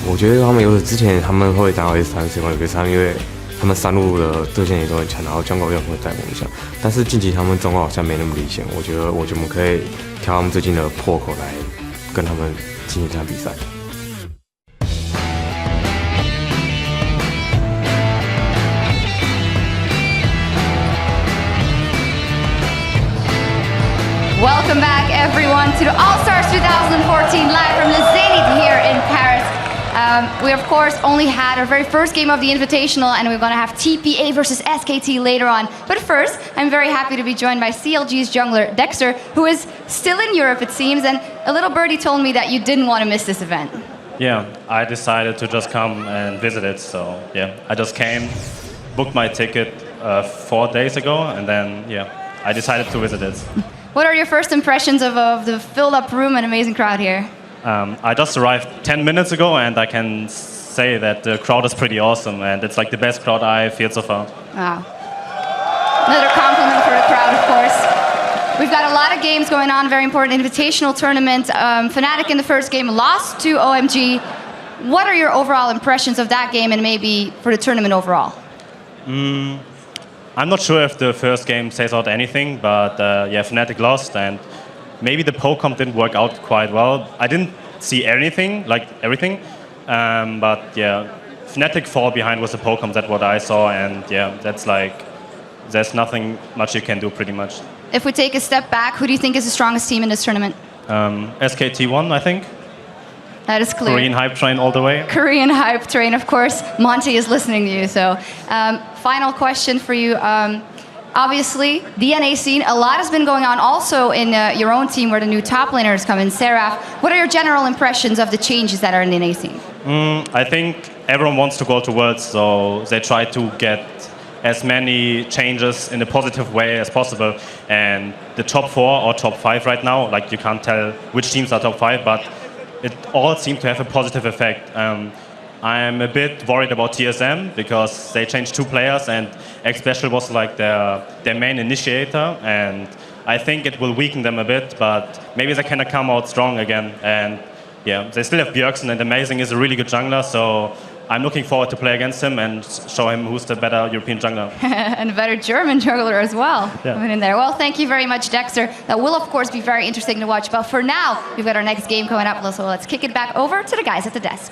我觉得他们有之前他们会打到 S3时光有个差，因为他们3路的对线也都很强，然后jungle也会带攻一下。但是近期他们中路好像没那么理想，我觉得我们可以挑他们最近的破口来跟他们进行这场比赛。Welcome back, everyone, to the All-Stars 2014 live from the Zenith here in Paris. We, of course, only had our very first game of the Invitational, and we're going to have TPA versus SKT later on. But first, I'm very happy to be joined by CLG's jungler, Dexter, who is still in Europe, it seems, and a little birdie told me that you didn't want to miss this event. Yeah, I decided to just come and visit it, so yeah, I just came, booked my ticket 4 days ago, and then, yeah, I decided to visit it. What are your first impressions of the filled-up room and amazing crowd here? I just arrived 10 minutes ago, and I can say that the crowd is pretty awesome, and it's like the best crowd I feel so far. Wow. Another compliment for the crowd, of course. We've got a lot of games going on, very important invitational tournament. Fnatic in the first game lost to OMG. What are your overall impressions of that game and maybe for the tournament overall? I'm not sure if the first game says out anything, but yeah, Fnatic lost, and maybe the poke-comp didn't work out quite well. I didn't see anything, like everything, but yeah, Fnatic fall behind with the poke-comp, that's what I saw, and yeah, that's like, there's nothing much you can do pretty much. If we take a step back, who do you think is the strongest team in this tournament? SKT won, I think. That is clear. Korean hype train all the way. Korean hype train, of course. Monty is listening to you. So, final question for you. Obviously, the NA scene, a lot has been going on also in your own team where the new top laners come in, Seraph. What are your general impressions of the changes that are in the NA scene? I think everyone wants to go to Worlds, so they try to get as many changes in a positive way as possible. And the top 4 or top 5 right now, like you can't tell which teams are top 5, but it all seemed to have a positive effect. I'm a bit worried about TSM because they changed 2 players and X-Special was like their main initiator, and I think it will weaken them a bit, but maybe they can come out strong again. And yeah, they still have Bjergsen, and Amazing is a really good jungler, so I'm looking forward to play against him and show him who's the better European jungler. And a better German jungler as well. Yeah. In there. Well, thank you very much, Dexter. That will, of course, be very interesting to watch. But for now, we've got our next game coming up, so let's kick it back over to the guys at the desk.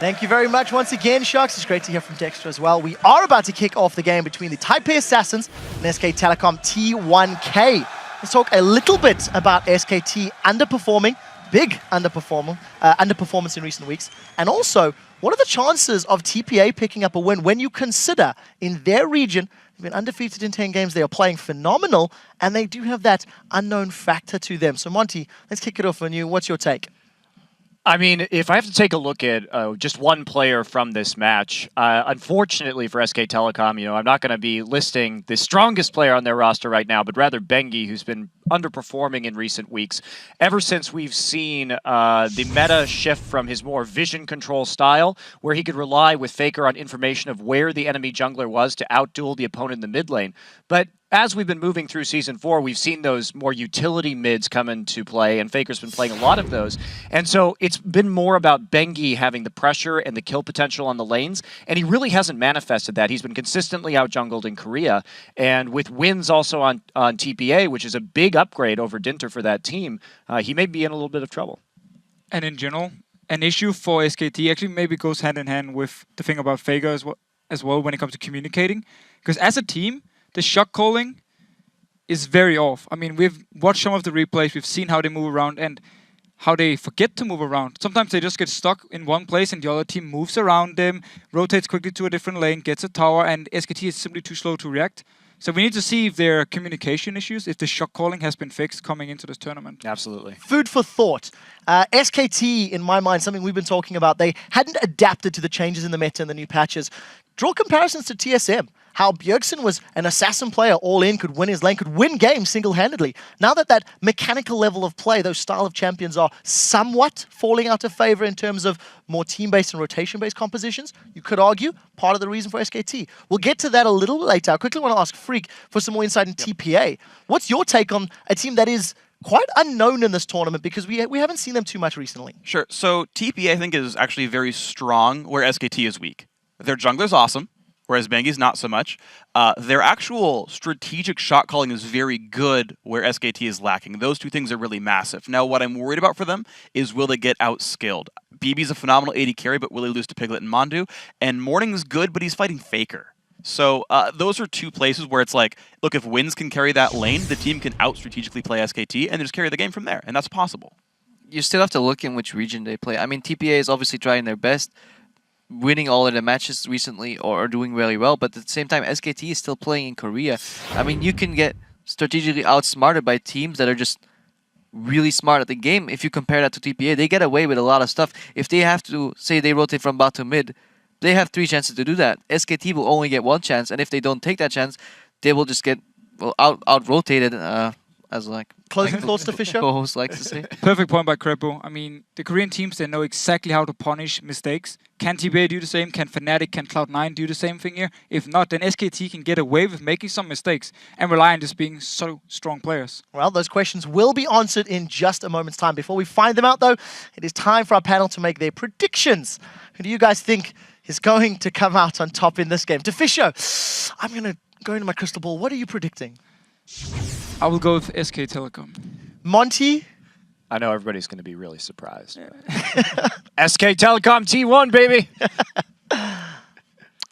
Thank you very much once again, Sharks. It's great to hear from Dexter as well. We are about to kick off the game between the Taipei Assassins and SK Telecom T1K. Let's talk a little bit about SKT underperforming. Big underperformance in recent weeks. And also, what are the chances of TPA picking up a win when you consider in their region, they've been undefeated in 10 games, they are playing phenomenal, and they do have that unknown factor to them. So Monty, let's kick it off on you. What's your take? I mean, if I have to take a look at just one player from this match, unfortunately for SK Telecom, I'm not going to be listing the strongest player on their roster right now, but rather Bengi, who's been underperforming in recent weeks. Ever since we've seen the meta shift from his more vision control style, where he could rely with Faker on information of where the enemy jungler was to outduel the opponent in the mid lane. But as we've been moving through Season 4, we've seen those more utility mids come into play, and Faker's been playing a lot of those. And so it's been more about Bengi having the pressure and the kill potential on the lanes, and he really hasn't manifested that. He's been consistently out-jungled in Korea, and with wins also on TPA, which is a big upgrade over Dinter for that team, he may be in a little bit of trouble. And in general, an issue for SKT actually maybe goes hand in hand with the thing about Faker as well when it comes to communicating. Because as a team, the shot calling is very off. I mean, we've watched some of the replays, we've seen how they move around and how they forget to move around. Sometimes they just get stuck in one place and the other team moves around them, rotates quickly to a different lane, gets a tower, and SKT is simply too slow to react. So we need to see if there are communication issues, if the shot calling has been fixed coming into this tournament. Absolutely. Food for thought. SKT, in my mind, something we've been talking about, they hadn't adapted to the changes in the meta and the new patches. Draw comparisons to TSM. How Bjergsen was an assassin player all in, could win his lane, could win games single-handedly. Now that mechanical level of play, those style of champions are somewhat falling out of favor in terms of more team-based and rotation-based compositions, you could argue part of the reason for SKT. We'll get to that a little later. I quickly want to ask Freak for some more insight in TPA. What's your take on a team that is quite unknown in this tournament because we haven't seen them too much recently. Sure. So TPA, I think, is actually very strong where SKT is weak. Their jungler's awesome, whereas Bengi's not so much. Their actual strategic shot calling is very good where SKT is lacking. Those two things are really massive. Now, what I'm worried about for them is will they get outskilled? BB's a phenomenal AD carry, but will he lose to Piglet and Mondu? And Morning's good, but he's fighting Faker. So those are two places where it's like, look, if Wins can carry that lane, the team can out-strategically play SKT and just carry the game from there, and that's possible. You still have to look in which region they play. I mean, TPA is obviously trying their best, winning all of the matches recently or doing really well, but at the same time, SKT is still playing in Korea. I mean, you can get strategically outsmarted by teams that are just really smart at the game. If you compare that to TPA, they get away with a lot of stuff. If they have to, say they rotate from bot to mid, they have 3 chances to do that. SKT will only get 1 chance, and if they don't take that chance, they will just get out-rotated, as like Closing thoughts to Fisher? co-host likes to say. Perfect point by Crepo. I mean, the Korean teams, they know exactly how to punish mistakes. Can TPA do the same? Can Fnatic, can Cloud9 do the same thing here? If not, then SKT can get away with making some mistakes and rely on just being so strong players. Well, those questions will be answered in just a moment's time. Before we find them out, though, it is time for our panel to make their predictions. Who do you guys think is going to come out on top in this game? To Fisher, I'm going to go into my crystal ball. What are you predicting? I will go with SK Telecom. Monty? I know everybody's going to be really surprised. SK Telecom T1, baby!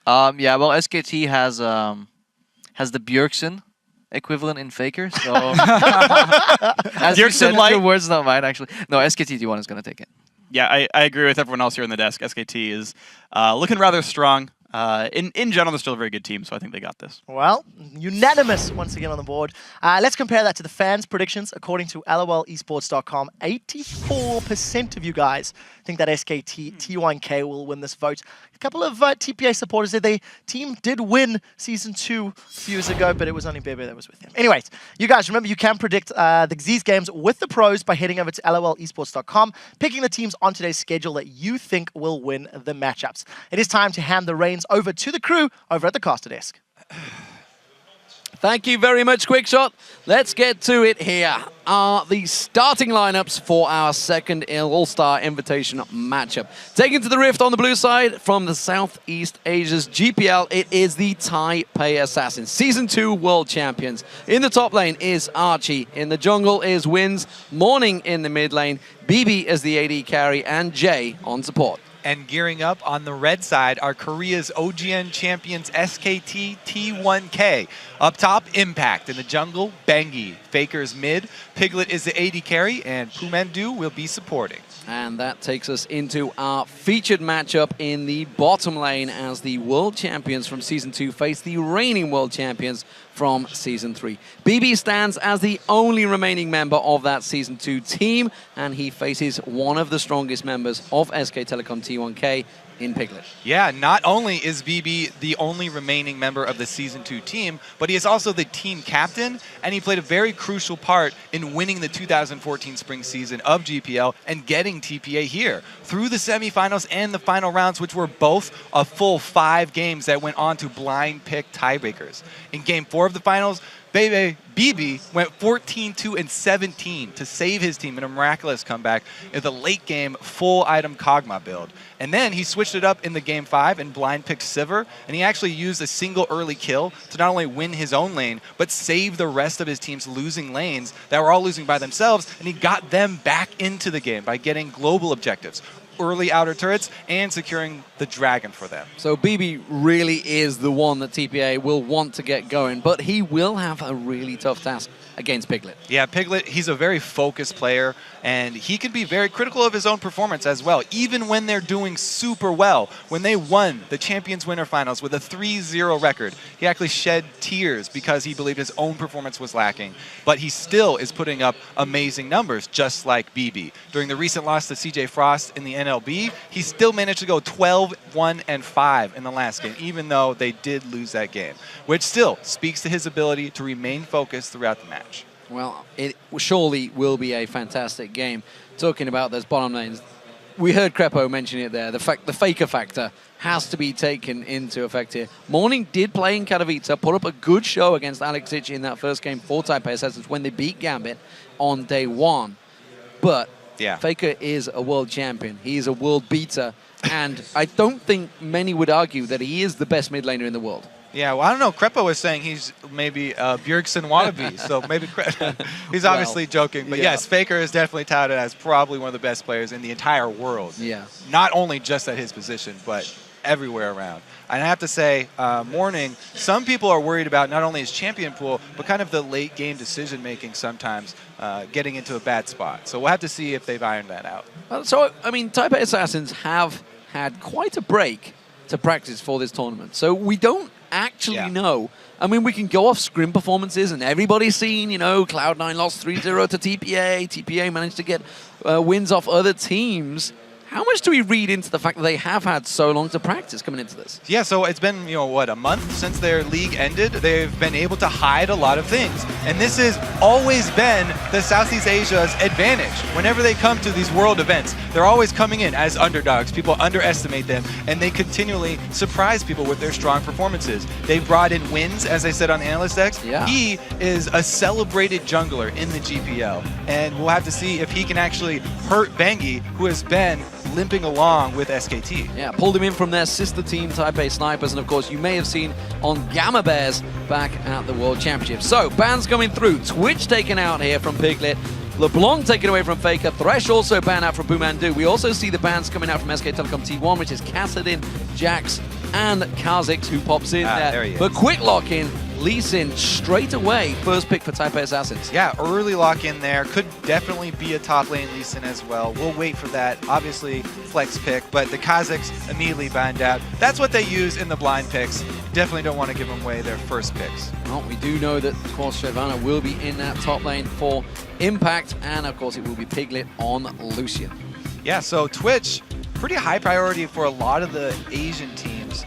Yeah, well, SKT has the Bjergsen equivalent in Faker, so... As you said, Bjergsen-like? your words, not mine, actually. No, SKT T1 is going to take it. Yeah, I agree with everyone else here on the desk. SKT is looking rather strong. In general, they're still a very good team, so I think they got this. Well, unanimous once again on the board. Let's compare that to the fans' predictions. According to LOLesports.com, 84% of you guys think that SKT T1K will win this vote. A couple of TPA supporters said their team did win Season 2 a few years ago, but it was only Bebe that was with him. Anyways, you guys, remember you can predict these games with the pros by heading over to LOLesports.com, picking the teams on today's schedule that you think will win the matchups. It is time to hand the reins over to the crew over at the caster desk. Thank you very much, Quickshot. Let's get to it here. The starting lineups for our second All-Star Invitation matchup. Taking to the Rift on the blue side from the Southeast Asia's GPL, it is the Taipei Assassins, Season 2 World Champions. In the top lane is Archie. In the jungle is Wins. Morning in the mid lane. BB is the AD carry, and Jay on support. And gearing up on the red side are Korea's OGN champions SKT T1K. Up top, Impact. In the jungle, Bengi. Faker's mid. Piglet is the AD carry, and Pumendu will be supporting. And that takes us into our featured matchup in the bottom lane as the world champions from Season 2 face the reigning world champions from Season 3. BB stands as the only remaining member of that Season 2 team, and he faces one of the strongest members of SK Telecom T1K in Piglet. Yeah, not only is BB the only remaining member of the Season 2 team, but he is also the team captain, and he played a very crucial part in winning the 2014 spring season of GPL and getting TPA here through the semifinals and the final rounds, which were both a full 5 games that went on to blind pick tiebreakers. In Game 4 of the finals, BB went 14-2-17 to save his team in a miraculous comeback in the late game full item Kog'Maw build. And then he switched it up in the Game 5 and blind picked Sivir, and he actually used a single early kill to not only win his own lane, but save the rest of his team's losing lanes that were all losing by themselves, and he got them back into the game by getting global objectives, early outer turrets, and securing the dragon for them. So BB really is the one that TPA will want to get going, but he will have a really tough task against Piglet. Yeah, Piglet, he's a very focused player, and he can be very critical of his own performance as well, even when they're doing super well. When they won the Champions Winter Finals with a 3-0 record, he actually shed tears because he believed his own performance was lacking. But he still is putting up amazing numbers, just like BB. During the recent loss to CJ Frost in the NLB, he still managed to go 12-1-5 in the last game, even though they did lose that game, which still speaks to his ability to remain focused throughout the match. Well, it surely will be a fantastic game. Talking about those bottom lanes, we heard Crepo mention it there. The faker factor has to be taken into effect here. Morning did play in Katowice, put up a good show against Alexic in that first game for Taipei Assassins when they beat Gambit on day 1. But Faker is a world champion. He is a world beater. And I don't think many would argue that he is the best mid laner in the world. Yeah, well, I don't know. Crepo was saying he's maybe Bjergsen wannabe, so maybe he's obviously joking. But yes, Faker is definitely touted as probably one of the best players in the entire world. Yeah. Not only just at his position, but everywhere around. And I have to say, Morning, some people are worried about not only his champion pool, but kind of the late game decision making sometimes, getting into a bad spot. So we'll have to see if they've ironed that out. So, I mean, Taipei Assassins have had quite a break to practice for this tournament. So we don't actually know. I mean, we can go off scrim performances, and everybody's seen, you know, Cloud9 lost 3-0 to TPA. TPA managed to get wins off other teams. How much do we read into the fact that they have had so long to practice coming into this? Yeah, so it's been, you know, what, a month since their league ended. They've been able to hide a lot of things. And this has always been the Southeast Asia's advantage. Whenever they come to these world events, they're always coming in as underdogs. People underestimate them, and they continually surprise people with their strong performances. They brought in wins, as I said on Analyst X. He is a celebrated jungler in the GPL. And we'll have to see if he can actually hurt Bengi, who has been limping along with SKT. Yeah, pulled him in from their sister team, Taipei Snipers, and of course you may have seen on Gamma Bears back at the World Championship. So, bans coming through. Twitch taken out here from Piglet. LeBlanc taken away from Faker. Thresh also banned out from Boomandu. We also see the bans coming out from SK Telecom T1, which is Kassadin, Jax, and Kha'Zix, who pops in there he is. But quick lock-in, Lee Sin straight away, first pick for Taipei Assassins. Yeah, early lock in there. Could definitely be a top lane Lee Sin as well. We'll wait for that. Obviously, flex pick, but the Kha'Zix immediately banned out. That's what they use in the blind picks. Definitely don't want to give them away their first picks. Well, we do know that, of course, Shyvana will be in that top lane for Impact, and of course it will be Piglet on Lucian. Yeah, so Twitch, pretty high priority for a lot of the Asian teams.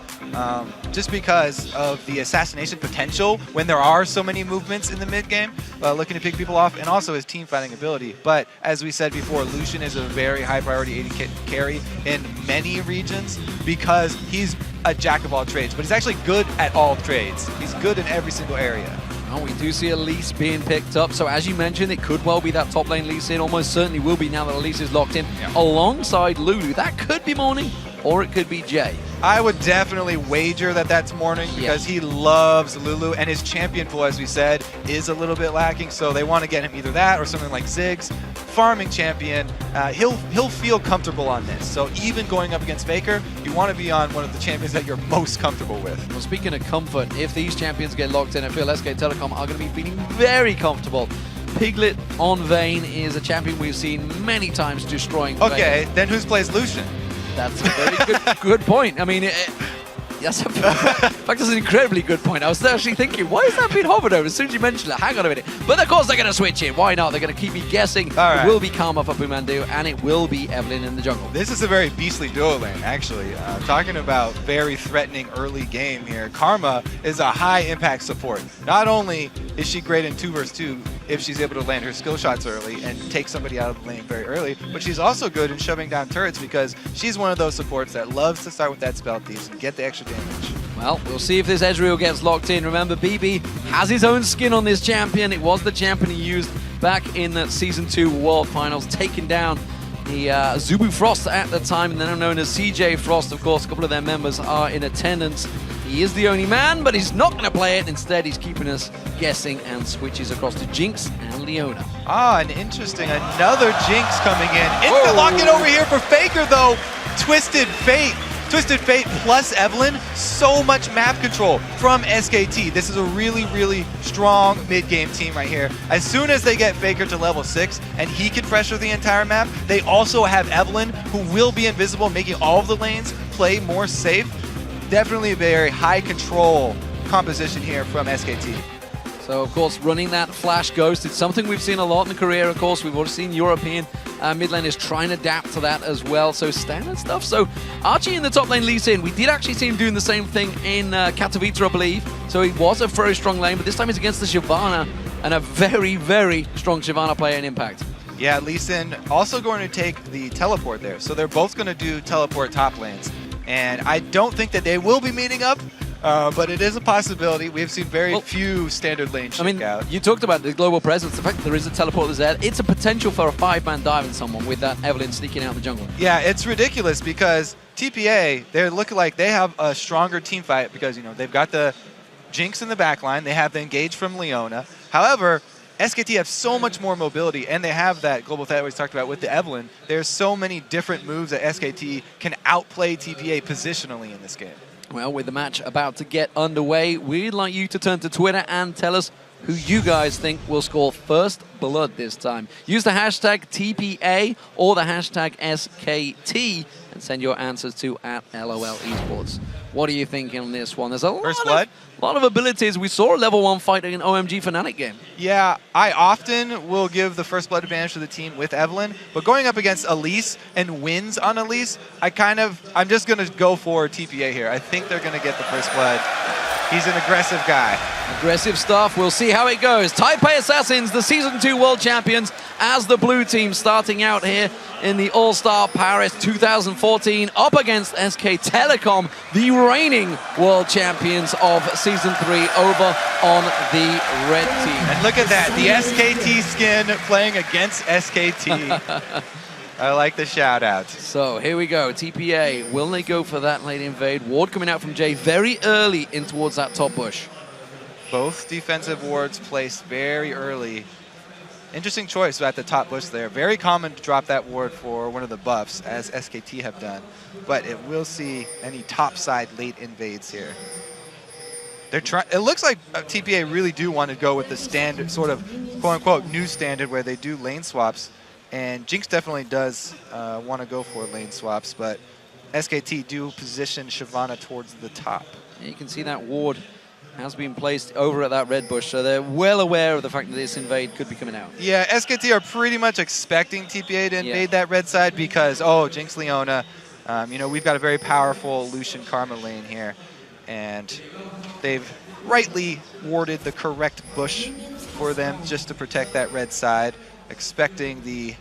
Just because of the assassination potential when there are so many movements in the mid game, looking to pick people off, and also his team fighting ability. But as we said before, Lucian is a very high priority AD carry in many regions because he's a jack of all trades, but he's actually good at all trades. He's good in every single area. Well, we do see Elise being picked up, so as you mentioned, it could well be that top lane Lee Sin. Almost certainly will be now that Elise is locked in alongside Lulu. That could be Morning, or it could be Jay. I would definitely wager that that's Morning because he loves Lulu, and his champion pool, as we said, is a little bit lacking, so they want to get him either that or something like Ziggs. Farming champion, he'll feel comfortable on this. So even going up against Faker, you want to be on one of the champions that you're most comfortable with. Well, speaking of comfort, if these champions get locked in, I feel SK Telecom are going to be feeling very comfortable. Piglet on Vayne is a champion we've seen many times destroying Vayne. Okay, then who plays Lucian? That's a very good point. I mean, that's an incredibly good point. I was actually thinking, why is that being hovered over? As soon as you mentioned it, hang on a minute. But of course they're going to switch it. Why not? They're going to keep me guessing. It will be Karma for Boomandu, and it will be Evelyn in the jungle. This is a very beastly duo lane, actually. Talking about very threatening early game here. Karma is a high impact support. Not only is she great in 2 vs 2 if she's able to land her skill shots early and take somebody out of the lane very early, but she's also good in shoving down turrets because she's one of those supports that loves to start with that spell thief and get the extra damage. Well, we'll see if this Ezreal gets locked in. Remember, BB has his own skin on this champion. It was the champion he used back in the Season 2 World Finals, taking down the Zubu Frost at the time, and then known as CJ Frost. Of course, a couple of their members are in attendance. He is the only man, but he's not going to play it. Instead, he's keeping us guessing and switches across to Jinx and Leona. And interesting. Another Jinx coming in. Instant lock-in over here for Faker, though. Twisted Fate. Twisted Fate plus Evelyn. So much map control from SKT. This is a really, really strong mid-game team right here. As soon as they get Faker to level 6 and he can pressure the entire map, they also have Evelyn, who will be invisible, making all of the lanes play more safe. Definitely a very high control composition here from SKT. So, of course, running that Flash Ghost, it's something we've seen a lot in the career, of course. We've already seen European mid laners trying to adapt to that as well. So, standard stuff. So, Archie in the top lane leads in. We did actually see him doing the same thing in Katowice, I believe. So, he was a very strong lane, but this time he's against the Shyvana, and a very, very strong Shyvana player in Impact. Yeah, Lee Sin also going to take the teleport there. So they're both going to do teleport top lanes. And I don't think that they will be meeting up, but it is a possibility. We've seen very few standard lanes shake out. You talked about the global presence, the fact that there is a teleport that's there. It's a potential for a 5-man dive in someone with that Evelynn sneaking out the jungle. Yeah, it's ridiculous because TPA, they're looking like they have a stronger team fight because, you know, they've got the Jinx in the backline. They have the engage from Leona. However, SKT have so much more mobility, and they have that global threat we talked about with the Evelynn. There's so many different moves that SKT can outplay TPA positionally in this game. Well, with the match about to get underway, we'd like you to turn to Twitter and tell us who you guys think will score first blood this time. Use the hashtag TPA or the hashtag SKT and send your answers to @LOLesports. What are you thinking on this one? There's a lot of abilities. We saw a level 1 fight in an OMG Fnatic game. Yeah, I often will give the first blood advantage to the team with Evelynn, but going up against Elise and wins on Elise, I'm just going to go for TPA here. I think they're going to get the first blood. He's an aggressive guy. Aggressive stuff. We'll see how it goes. TPA Assassins, the Season 2 World Champions, as the blue team starting out here in the All-Star Paris 2014, up against SK Telecom, the reigning World Champions of Season 3, over on the red team. And look at that, the SKT skin playing against SKT. I like the shout out. So here we go. TPA, will they go for that late invade? Ward coming out from Jay very early in towards that top bush. Both defensive wards placed very early. Interesting choice at the top bush there. Very common to drop that ward for one of the buffs, as SKT have done. But it will see any topside late invades here. It looks like TPA really do want to go with the standard, sort of quote-unquote new standard, where they do lane swaps. And Jinx definitely does want to go for lane swaps, but SKT do position Shyvana towards the top. You can see that ward has been placed over at that red bush, so they're well aware of the fact that this invade could be coming out. Yeah, SKT are pretty much expecting TPA to invade that red side because, oh, Jinx Leona, you know, we've got a very powerful Lucian Karma lane here, and they've rightly warded the correct bush for them just to protect that red side, expecting the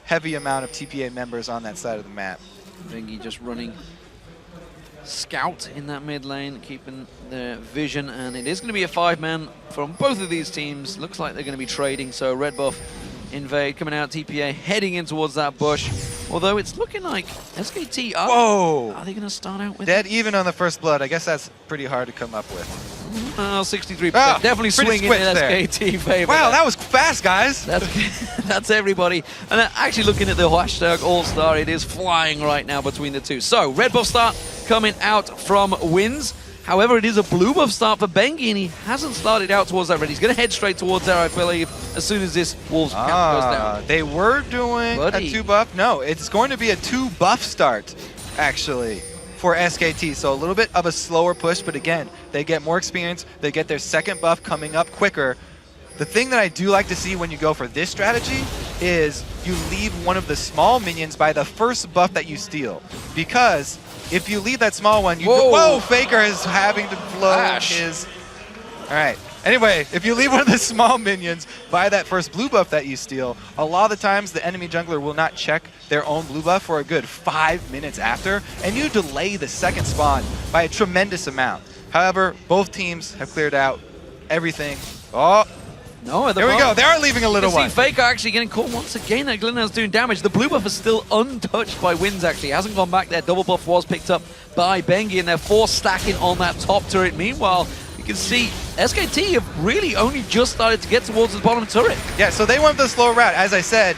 heavy amount of TPA members on that side of the map. Vengi just running scout in that mid lane, keeping their vision, and it is going to be a 5-man from both of these teams. Looks like they're going to be trading, so red buff invade coming out, TPA heading in towards that bush, although it's looking like SKT are they going to start out with dead even on the first blood? I guess that's pretty hard to come up with. 63%. Definitely swinging in SKT favor. Wow, that was fast, guys. That's everybody. And actually looking at the hashtag All-Star, it is flying right now between the two. So, red buff start coming out from Wins. However, it is a blue buff start for Bengi, and he hasn't started out towards that red. He's going to head straight towards there, I believe, as soon as this Wolves camp goes down. They were doing a 2-buff. No, it's going to be a 2-buff start, actually, for SKT. So a little bit of a slower push, but again, they get more experience. They get their second buff coming up quicker. The thing that I do like to see when you go for this strategy is you leave one of the small minions by the first buff that you steal. Because if you leave that small one, whoa, Faker is having to blow his... All right. Anyway, if you leave one of the small minions by that first blue buff that you steal, a lot of the times the enemy jungler will not check their own blue buff for a good 5 minutes after, and you delay the second spawn by a tremendous amount. However, both teams have cleared out everything. Oh, no, there we go. They are leaving a little one. See Faker actually getting caught once again. Glenna's doing damage. The blue buff is still untouched by Wins, actually. Hasn't gone back there. Double buff was picked up by Bengi, and they're force stacking on that top turret. Meanwhile, you can see SKT have really only just started to get towards the bottom turret. Yeah, so they went the slow route. As I said,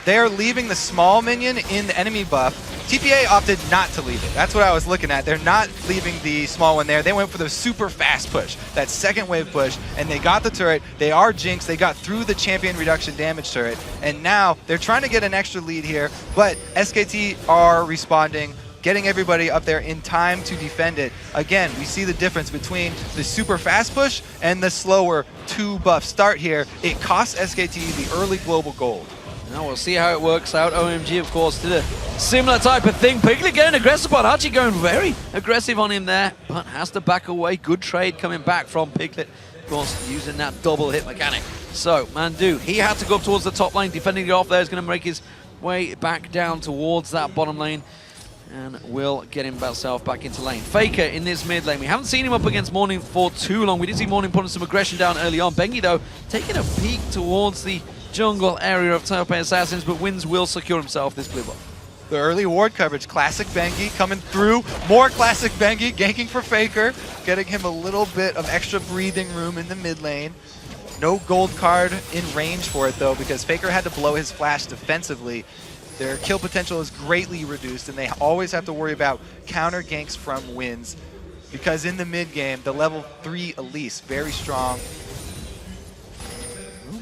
they're leaving the small minion in the enemy buff. TPA opted not to leave it. That's what I was looking at. They're not leaving the small one there. They went for the super fast push, that second wave push, and they got the turret. They are Jinx. They got through the champion reduction damage turret, and now they're trying to get an extra lead here, but SKT are responding, getting everybody up there in time to defend it. Again, we see the difference between the super fast push and the slower 2-buff start here. It costs SKT the early global gold. Now we'll see how it works out. OMG, of course, did a similar type of thing. Piglet getting aggressive, but Archie going very aggressive on him there, but has to back away. Good trade coming back from Piglet. Of course, using that double hit mechanic. So, Mandu, he had to go up towards the top lane, defending it off there. He's going to make his way back down towards that bottom lane and will get himself back into lane. Faker in this mid lane. We haven't seen him up against Morning for too long. We did see Morning putting some aggression down early on. Bengi, though, taking a peek towards the jungle area of TPA Assassins, but Wins will secure himself this blue buff. The early ward coverage, classic Bengi coming through. More classic Bengi, ganking for Faker, getting him a little bit of extra breathing room in the mid lane. No gold card in range for it, though, because Faker had to blow his flash defensively. Their kill potential is greatly reduced, and they always have to worry about counter ganks from Wins, because in the mid game, the level 3 Elise, very strong.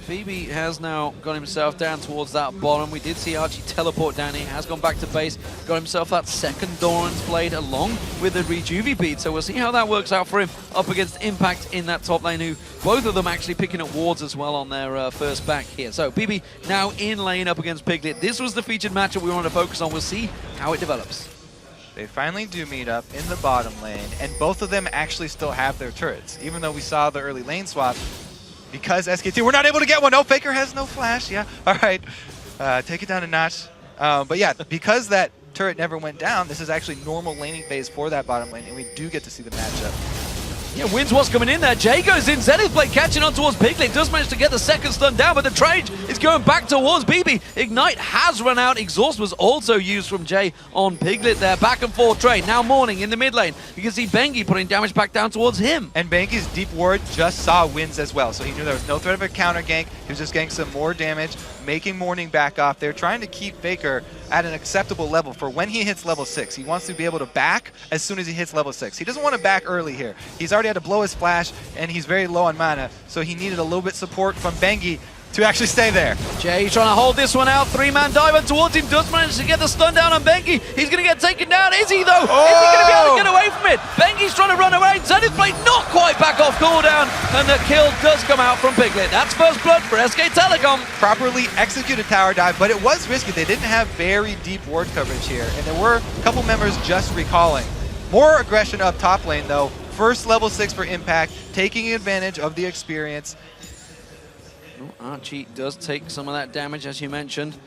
BB has now got himself down towards that bottom. We did see Archie teleport down here, has gone back to base, got himself that second Doran's Blade along with the Rejuvi bead. So we'll see how that works out for him up against Impact in that top lane, who both of them actually picking up wards as well on their first back here. So BB now in lane up against Piglet. This was the featured matchup we want to focus on. We'll see how it develops. They finally do meet up in the bottom lane, and both of them actually still have their turrets, even though we saw the early lane swap. Because SKT, we're not able to get one. No, Faker has no flash. Yeah, all right. Take it down a notch. But yeah, because that turret never went down, this is actually normal laning phase for that bottom lane, and we do get to see the matchup. Yeah, Wins what's coming in there. Jay goes in. Zenith Blade catching on towards Piglet. Does manage to get the second stun down, but the trade is going back towards BB. Ignite has run out. Exhaust was also used from Jay on Piglet there. Back and forth trade. Now Morning in the mid lane. You can see Bengi putting damage back down towards him. And Bengi's deep ward just saw Wins as well, so he knew there was no threat of a counter gank. He was just getting some more damage, making Morning back off. They're trying to keep Faker at an acceptable level for when he hits level 6. He wants to be able to back as soon as he hits level 6. He doesn't want to back early here. He's already had to blow his flash, and he's very low on mana, so he needed a little bit support from Bengi to actually stay there. Jay trying to hold this one out. 3-man diver towards him. Does manage to get the stun down on Bengi. He's going to get taken down. Is he, though? Oh! Is he going to be able to get away from it? Bengi's trying to run away. Zenith Blade not quite back off cooldown, and the kill does come out from Piglet. That's first blood for SK Telecom. Properly executed tower dive, but it was risky. They didn't have very deep ward coverage here, and there were a couple members just recalling. More aggression up top lane, though. First level 6 for Impact, taking advantage of the experience. Archie does take some of that damage, as you mentioned.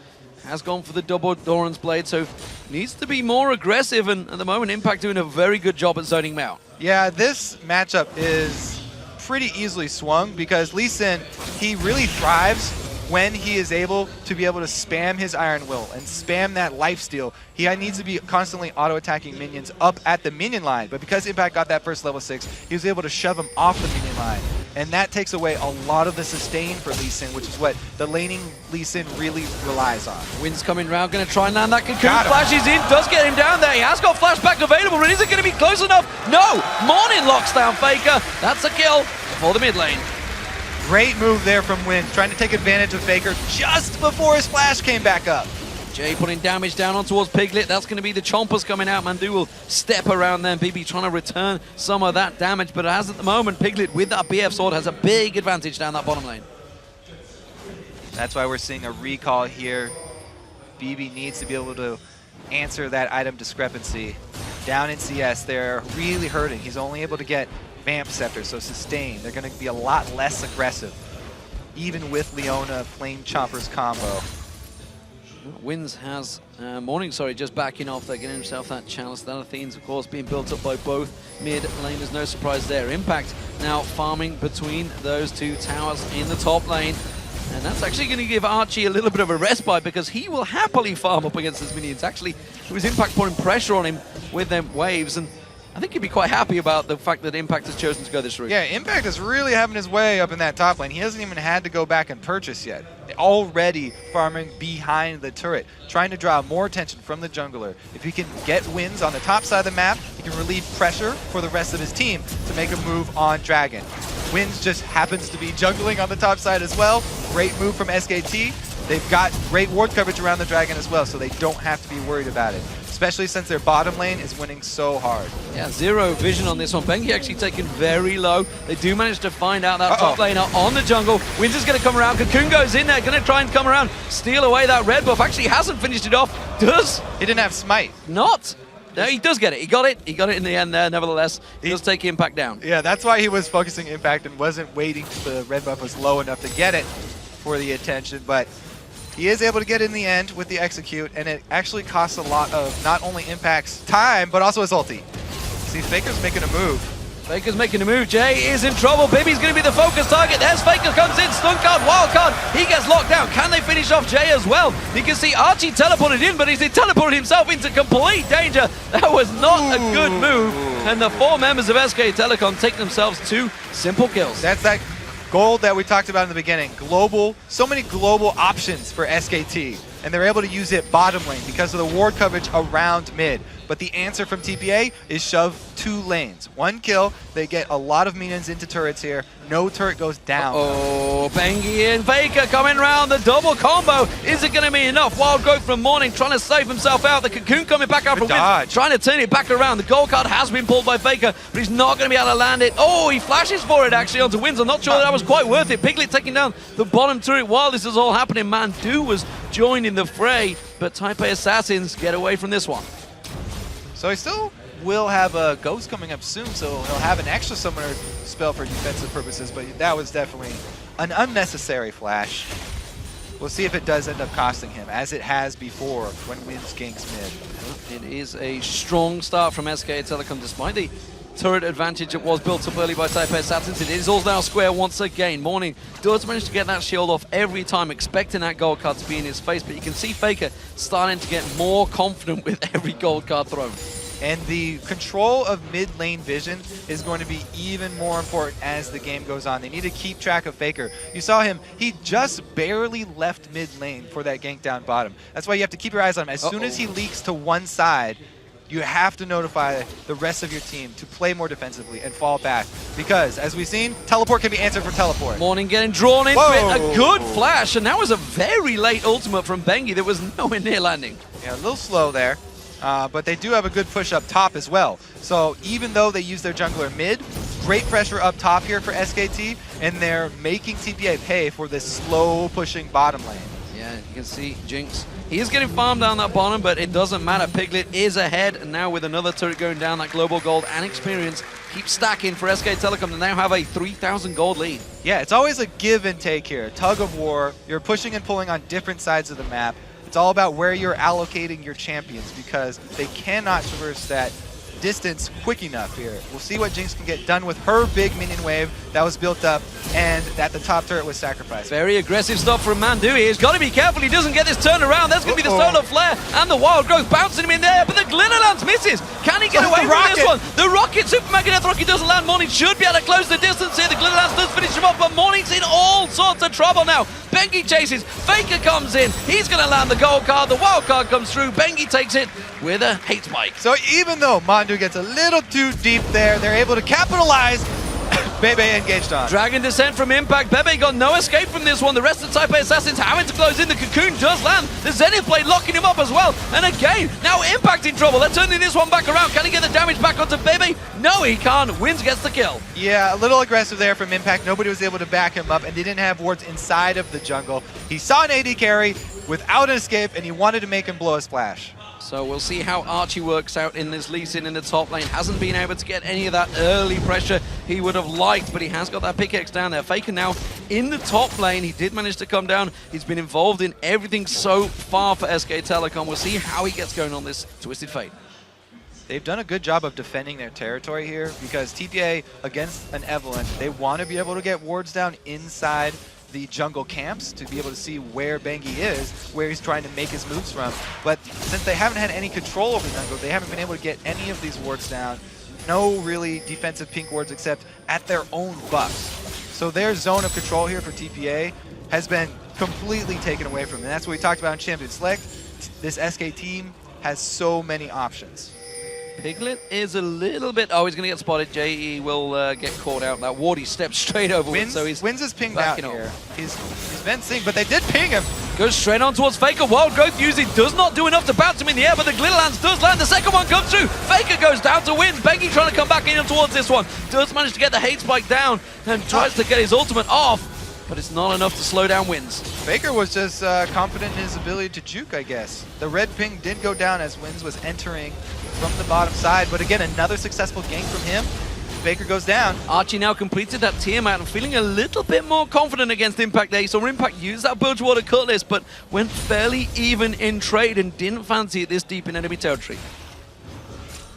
Has gone for the double Doran's Blade, so needs to be more aggressive, and at the moment Impact doing a very good job at zoning him out. Yeah, this matchup is pretty easily swung because Lee Sin, he really thrives when he is able to spam his Iron Will and spam that lifesteal. He needs to be constantly auto-attacking minions up at the minion line, but because Impact got that first level 6, he was able to shove them off the minion line. And that takes away a lot of the sustain for Lee Sin, which is what the laning Lee Sin really relies on. Wind's coming round, going to try and land that cocoon. Flashes in, does get him down there. He has got flashback available, but is it going to be close enough? No! Morning locks down Faker. That's a kill for the mid lane. Great move there from Wind, trying to take advantage of Faker just before his flash came back up. Jay putting damage down on towards Piglet. That's going to be the chompers coming out. Mandu will step around them. BB trying to return some of that damage, but as at the moment, Piglet with that BF sword has a big advantage down that bottom lane. That's why we're seeing a recall here. BB needs to be able to answer that item discrepancy. Down in CS, they're really hurting. He's only able to get Vamp Scepter, so sustain. They're going to be a lot less aggressive, even with Leona Flame Chompers combo. Wins has Morning, just backing off there, getting himself that chalice. That Athene's, of course, being built up by both mid laners. No surprise there. Impact now farming between those two towers in the top lane. And that's actually going to give Archie a little bit of a respite because he will happily farm up against his minions. Actually, it was Impact putting pressure on him with them waves, and I think he'd be quite happy about the fact that Impact has chosen to go this route. Yeah, Impact is really having his way up in that top lane. He hasn't even had to go back and purchase yet. Already farming behind the turret, trying to draw more attention from the jungler. If he can get wins on the top side of the map, he can relieve pressure for the rest of his team to make a move on Dragon. Wins just happens to be jungling on the top side as well. Great move from SKT. They've got great ward coverage around the Dragon as well, so they don't have to be worried about it, especially since their bottom lane is winning so hard. Yeah, zero vision on this one. Bengi actually taken very low. They do manage to find out that top laner on the jungle. Wins is going to come around. Cocoon goes in there, going to try and come around, steal away that red buff. Actually hasn't finished it off. Does. He didn't have smite. Not. No, he does get it. He got it. He got it in the end there. Nevertheless, he does take Impact down. Yeah, that's why he was focusing Impact and wasn't waiting till the red buff was low enough to get it for the attention. But he is able to get it in the end with the execute, and it actually costs a lot of not only Impact's time, but also his ulti. See, Faker's making a move. Faker's making a move. Jay is in trouble. Bibby's going to be the focus target. There's Faker comes in. Stun card, wild card. He gets locked down. Can they finish off Jay as well? You can see Archie teleported in, but he's teleported himself into complete danger. That was not a good move. And the 4 members of SK Telecom take themselves 2 simple kills. That's that gold that we talked about in the beginning. Global, so many global options for SKT. And they're able to use it bottom lane because of the ward coverage around mid. But the answer from TPA is shove 2 lanes. 1 kill, they get a lot of minions into turrets here. No turret goes down. Oh, Bengi and Faker coming round, the double combo. Is it going to be enough? Wild growth from Morning, trying to save himself out. The Cocoon coming back out from Wind, trying to turn it back around. The gold card has been pulled by Faker, but he's not going to be able to land it. Oh, he flashes for it actually onto Winds. I'm not sure that was quite worth it. Piglet taking down the bottom turret while this is all happening. Mandu was joined in the fray, but Taipei Assassins get away from this one. So he still will have a Ghost coming up soon, so he'll have an extra summoner spell for defensive purposes, but that was definitely an unnecessary flash. We'll see if it does end up costing him, as it has before when Winds ganks mid. It is a strong start from SK Telecom, despite the turret advantage that was built up early by Taipei Assassins. It is all now square once again. Morning does manage to get that shield off every time, expecting that gold card to be in his face, but you can see Faker starting to get more confident with every gold card thrown. And the control of mid lane vision is going to be even more important as the game goes on. They need to keep track of Faker. You saw him, he just barely left mid lane for that gank down bottom. That's why you have to keep your eyes on him. As soon as he leaks to one side, you have to notify the rest of your team to play more defensively and fall back. Because, as we've seen, teleport can be answered for teleport. Morning getting drawn into it. A good flash, and that was a very late ultimate from Bengi that was nowhere near landing. Yeah, a little slow there. But they do have a good push up top as well. So even though they use their jungler mid, great pressure up top here for SKT, and they're making TPA pay for this slow pushing bottom lane. Yeah, you can see Jinx. He is getting farmed down that bottom, but it doesn't matter. Piglet is ahead, and now with another turret going down, that global gold and experience keeps stacking for SK Telecom to now have a 3,000 gold lead. Yeah, it's always a give and take here, a tug of war. You're pushing and pulling on different sides of the map. It's all about where you're allocating your champions because they cannot traverse that distance quick enough here. We'll see what Jinx can get done with her big minion wave that was built up and that the top turret was sacrificed. Very aggressive stuff from Mandu. He's got to be careful he doesn't get this turn around. There's going to be the solar flare and the wild growth bouncing him in there, but the glitter lance misses. Can he get away from this one? The rocket, Super Mega Death Rocket doesn't land. Morning should be able to close the distance here. The glitter lance does finish him off, but Morning's in all sorts of trouble now. Bengi chases, Faker comes in, he's going to land the gold card, the wild card comes through, Bengi takes it with a hate spike. So even though Mandu gets a little too deep there, they're able to capitalize. Bebe engaged on. Dragon Descent from Impact. Bebe got no escape from this one. The rest of the Taipei Assassins having to close in. The Cocoon does land. The Zenith Blade locking him up as well. And again, now Impact in trouble. They're turning this one back around. Can he get the damage back onto Bebe? No, he can't. Wins gets the kill. Yeah, a little aggressive there from Impact. Nobody was able to back him up, and they didn't have wards inside of the jungle. He saw an AD carry without an escape, and he wanted to make him blow a splash. So we'll see how Archie works out in this Lee Sin in the top lane. Hasn't been able to get any of that early pressure he would have liked, but he has got that pickaxe down there. Faker now in the top lane. He did manage to come down. He's been involved in everything so far for SK Telecom. We'll see how he gets going on this Twisted Fate. They've done a good job of defending their territory here because TPA against an Evelynn, they want to be able to get wards down inside the jungle camps to be able to see where Bengi is, where he's trying to make his moves from. But since they haven't had any control over the jungle, they haven't been able to get any of these wards down. No really defensive pink wards except at their own buffs. So their zone of control here for TPA has been completely taken away from them. And that's what we talked about in Champion Select. This SK team has so many options. Piglet is a little bit... Oh, he's going to get spotted. JE will get caught out. That ward, he stepped straight over Wins, so he's Wins is pinged out here. He's been synced, but they did ping him. Goes straight on towards Faker. Wild Growth usually does not do enough to bounce him in the air, but the Glitter Lance does land. The second one comes through. Faker goes down to win. Bengi trying to come back in towards this one. Does manage to get the hate spike down and tries to get his ultimate off, but it's not enough to slow down Wins. Faker was just confident in his ability to juke, I guess. The red ping did go down as Wins was entering from the bottom side. But again, another successful gank from him. Faker goes down. Archie now completed that Tiamat and feeling a little bit more confident against Impact there. He saw Impact use that Bilgewater Cutlass, but went fairly even in trade and didn't fancy it this deep in enemy territory.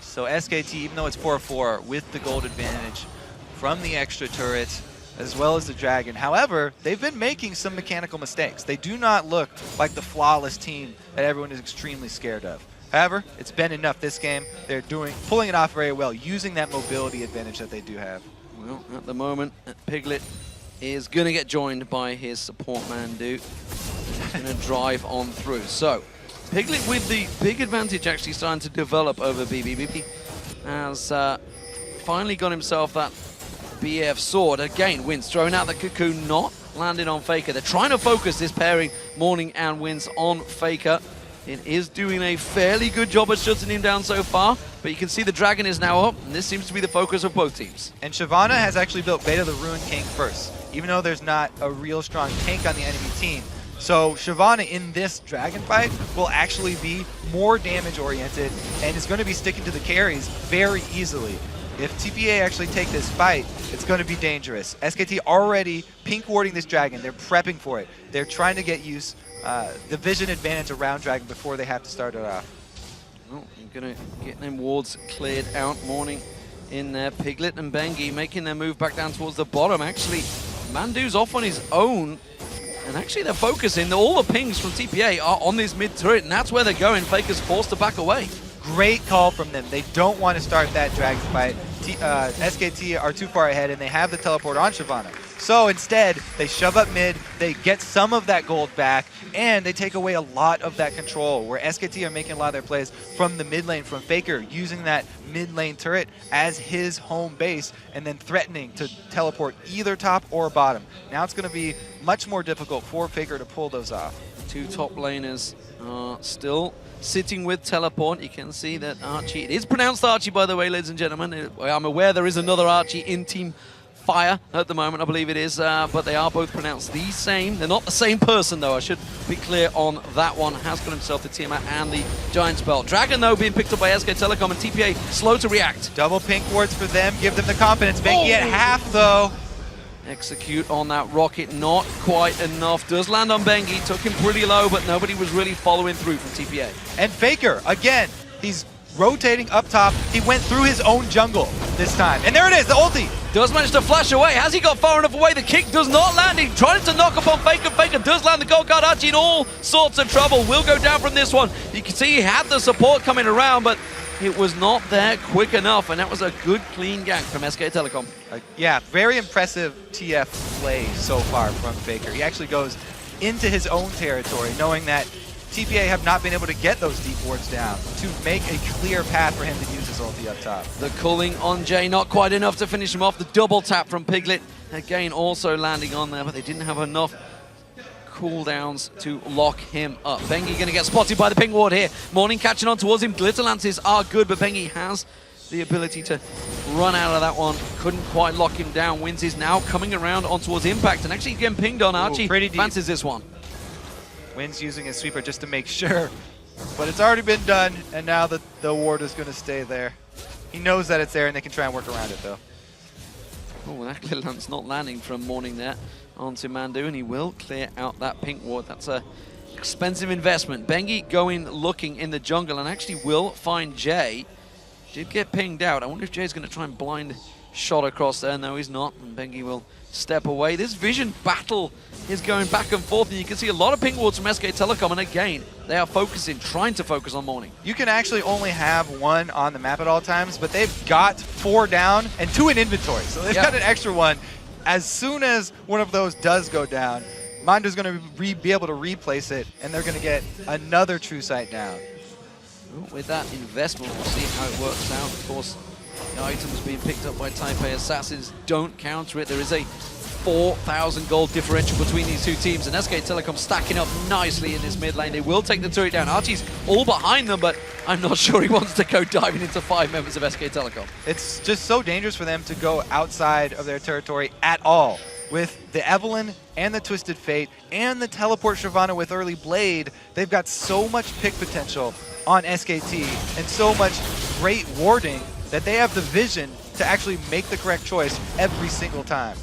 So SKT, even though it's 4-4, with the gold advantage from the extra turret, as well as the Dragon. However, they've been making some mechanical mistakes. They do not look like the flawless team that everyone is extremely scared of. However, it's been enough this game. They're pulling it off very well, using that mobility advantage that they do have. Well, at the moment, Piglet is going to get joined by his support Mandu. He's going to drive on through. So, Piglet with the big advantage actually starting to develop over BB. BB has finally got himself that BF sword. Again, Wins throwing out the Cocoon, not landing on Faker. They're trying to focus this pairing, Morning and Wins, on Faker. It is doing a fairly good job at shutting him down so far, but you can see the Dragon is now up, and this seems to be the focus of both teams. And Shyvana has actually built Beta the Ruin King first, even though there's not a real strong tank on the enemy team. So Shyvana in this Dragon fight will actually be more damage oriented and is going to be sticking to the carries very easily. If TPA actually take this fight, it's going to be dangerous. SKT already pink warding this Dragon. They're prepping for it. They're trying to get the vision advantage around Dragon before they have to start it off. Well, you're going to get them wards cleared out. Morning in there. Piglet and Bengi making their move back down towards the bottom. Actually, Mandu's off on his own. And actually they're focusing. All the pings from TPA are on this mid turret, and that's where they're going. Faker's forced to back away. Great call from them. They don't want to start that Dragon fight. SKT are too far ahead, and they have the teleport on Shyvana. So instead, they shove up mid, they get some of that gold back, and they take away a lot of that control, where SKT are making a lot of their plays from the mid lane, from Faker, using that mid lane turret as his home base, and then threatening to teleport either top or bottom. Now it's going to be much more difficult for Faker to pull those off. Two top laners are still sitting with teleport. You can see that Archie, it is pronounced Archie by the way, ladies and gentlemen. I'm aware there is another Archie in Team Fire at the moment, I believe it is, but they are both pronounced the same. They're not the same person though, I should be clear on that one. Has got himself the Tiamat and the Giant Spell. Dragon though being picked up by SK Telecom, and TPA slow to react. Double pink wards for them, give them the confidence. Bengi at half though. Execute on that rocket, not quite enough. Does land on Bengi, took him pretty low, but nobody was really following through from TPA. And Faker, again, he's rotating up top. He went through his own jungle this time. And there it is, the ulti. Does manage to flash away. Has he got far enough away? The kick does not land. He trying to knock upon Faker. Faker does land the gold card. Archie in all sorts of trouble. Will go down from this one. You can see he had the support coming around, but it was not there quick enough, and that was a good, clean gank from SK Telecom. Yeah, very impressive TF play so far from Faker. He actually goes into his own territory, knowing that TPA have not been able to get those deep wards down to make a clear path for him to use his ulti up top. The culling on Jay, not quite enough to finish him off. The double tap from Piglet, again also landing on there, but they didn't have enough cooldowns to lock him up. Bengi going to get spotted by the ping ward here. Morning catching on towards him. Glitter Lances are good, but Bengi has the ability to run out of that one. Couldn't quite lock him down. Wins is now coming around on towards Impact, and actually getting pinged on. Archie fancies this one. Wins using his sweeper just to make sure, but it's already been done, and now the ward is going to stay there. He knows that it's there, and they can try and work around it, though. Oh, that Glitter Lance not landing from Morning there onto Mandu, and he will clear out that pink ward. That's a expensive investment. Bengi going looking in the jungle, and actually will find Jay. Did get pinged out. I wonder if Jay's going to try and blind shot across there. No, he's not, and Bengi will step away. This vision battle is going back and forth, and you can see a lot of ping wards from SK Telecom, and again, they are focusing, trying to focus on Morning. You can actually only have one on the map at all times, but they've got 4 down and 2 in inventory, so they've got an extra one. As soon as one of those does go down, Mandu's going to be able to replace it, and they're going to get another True Sight down. With that investment, we'll see how it works out. Of course, the items being picked up by Type A Assassins don't counter it. There is a 4,000 gold differential between these two teams, and SK Telecom stacking up nicely in this mid lane. They will take the turret down. Archie's all behind them, but I'm not sure he wants to go diving into 5 members of SK Telecom. It's just so dangerous for them to go outside of their territory at all. with the Evelyn and the Twisted Fate and the Teleport Shyvana with early Blade, they've got so much pick potential on SKT and so much great warding that they have the vision to actually make the correct choice every single time.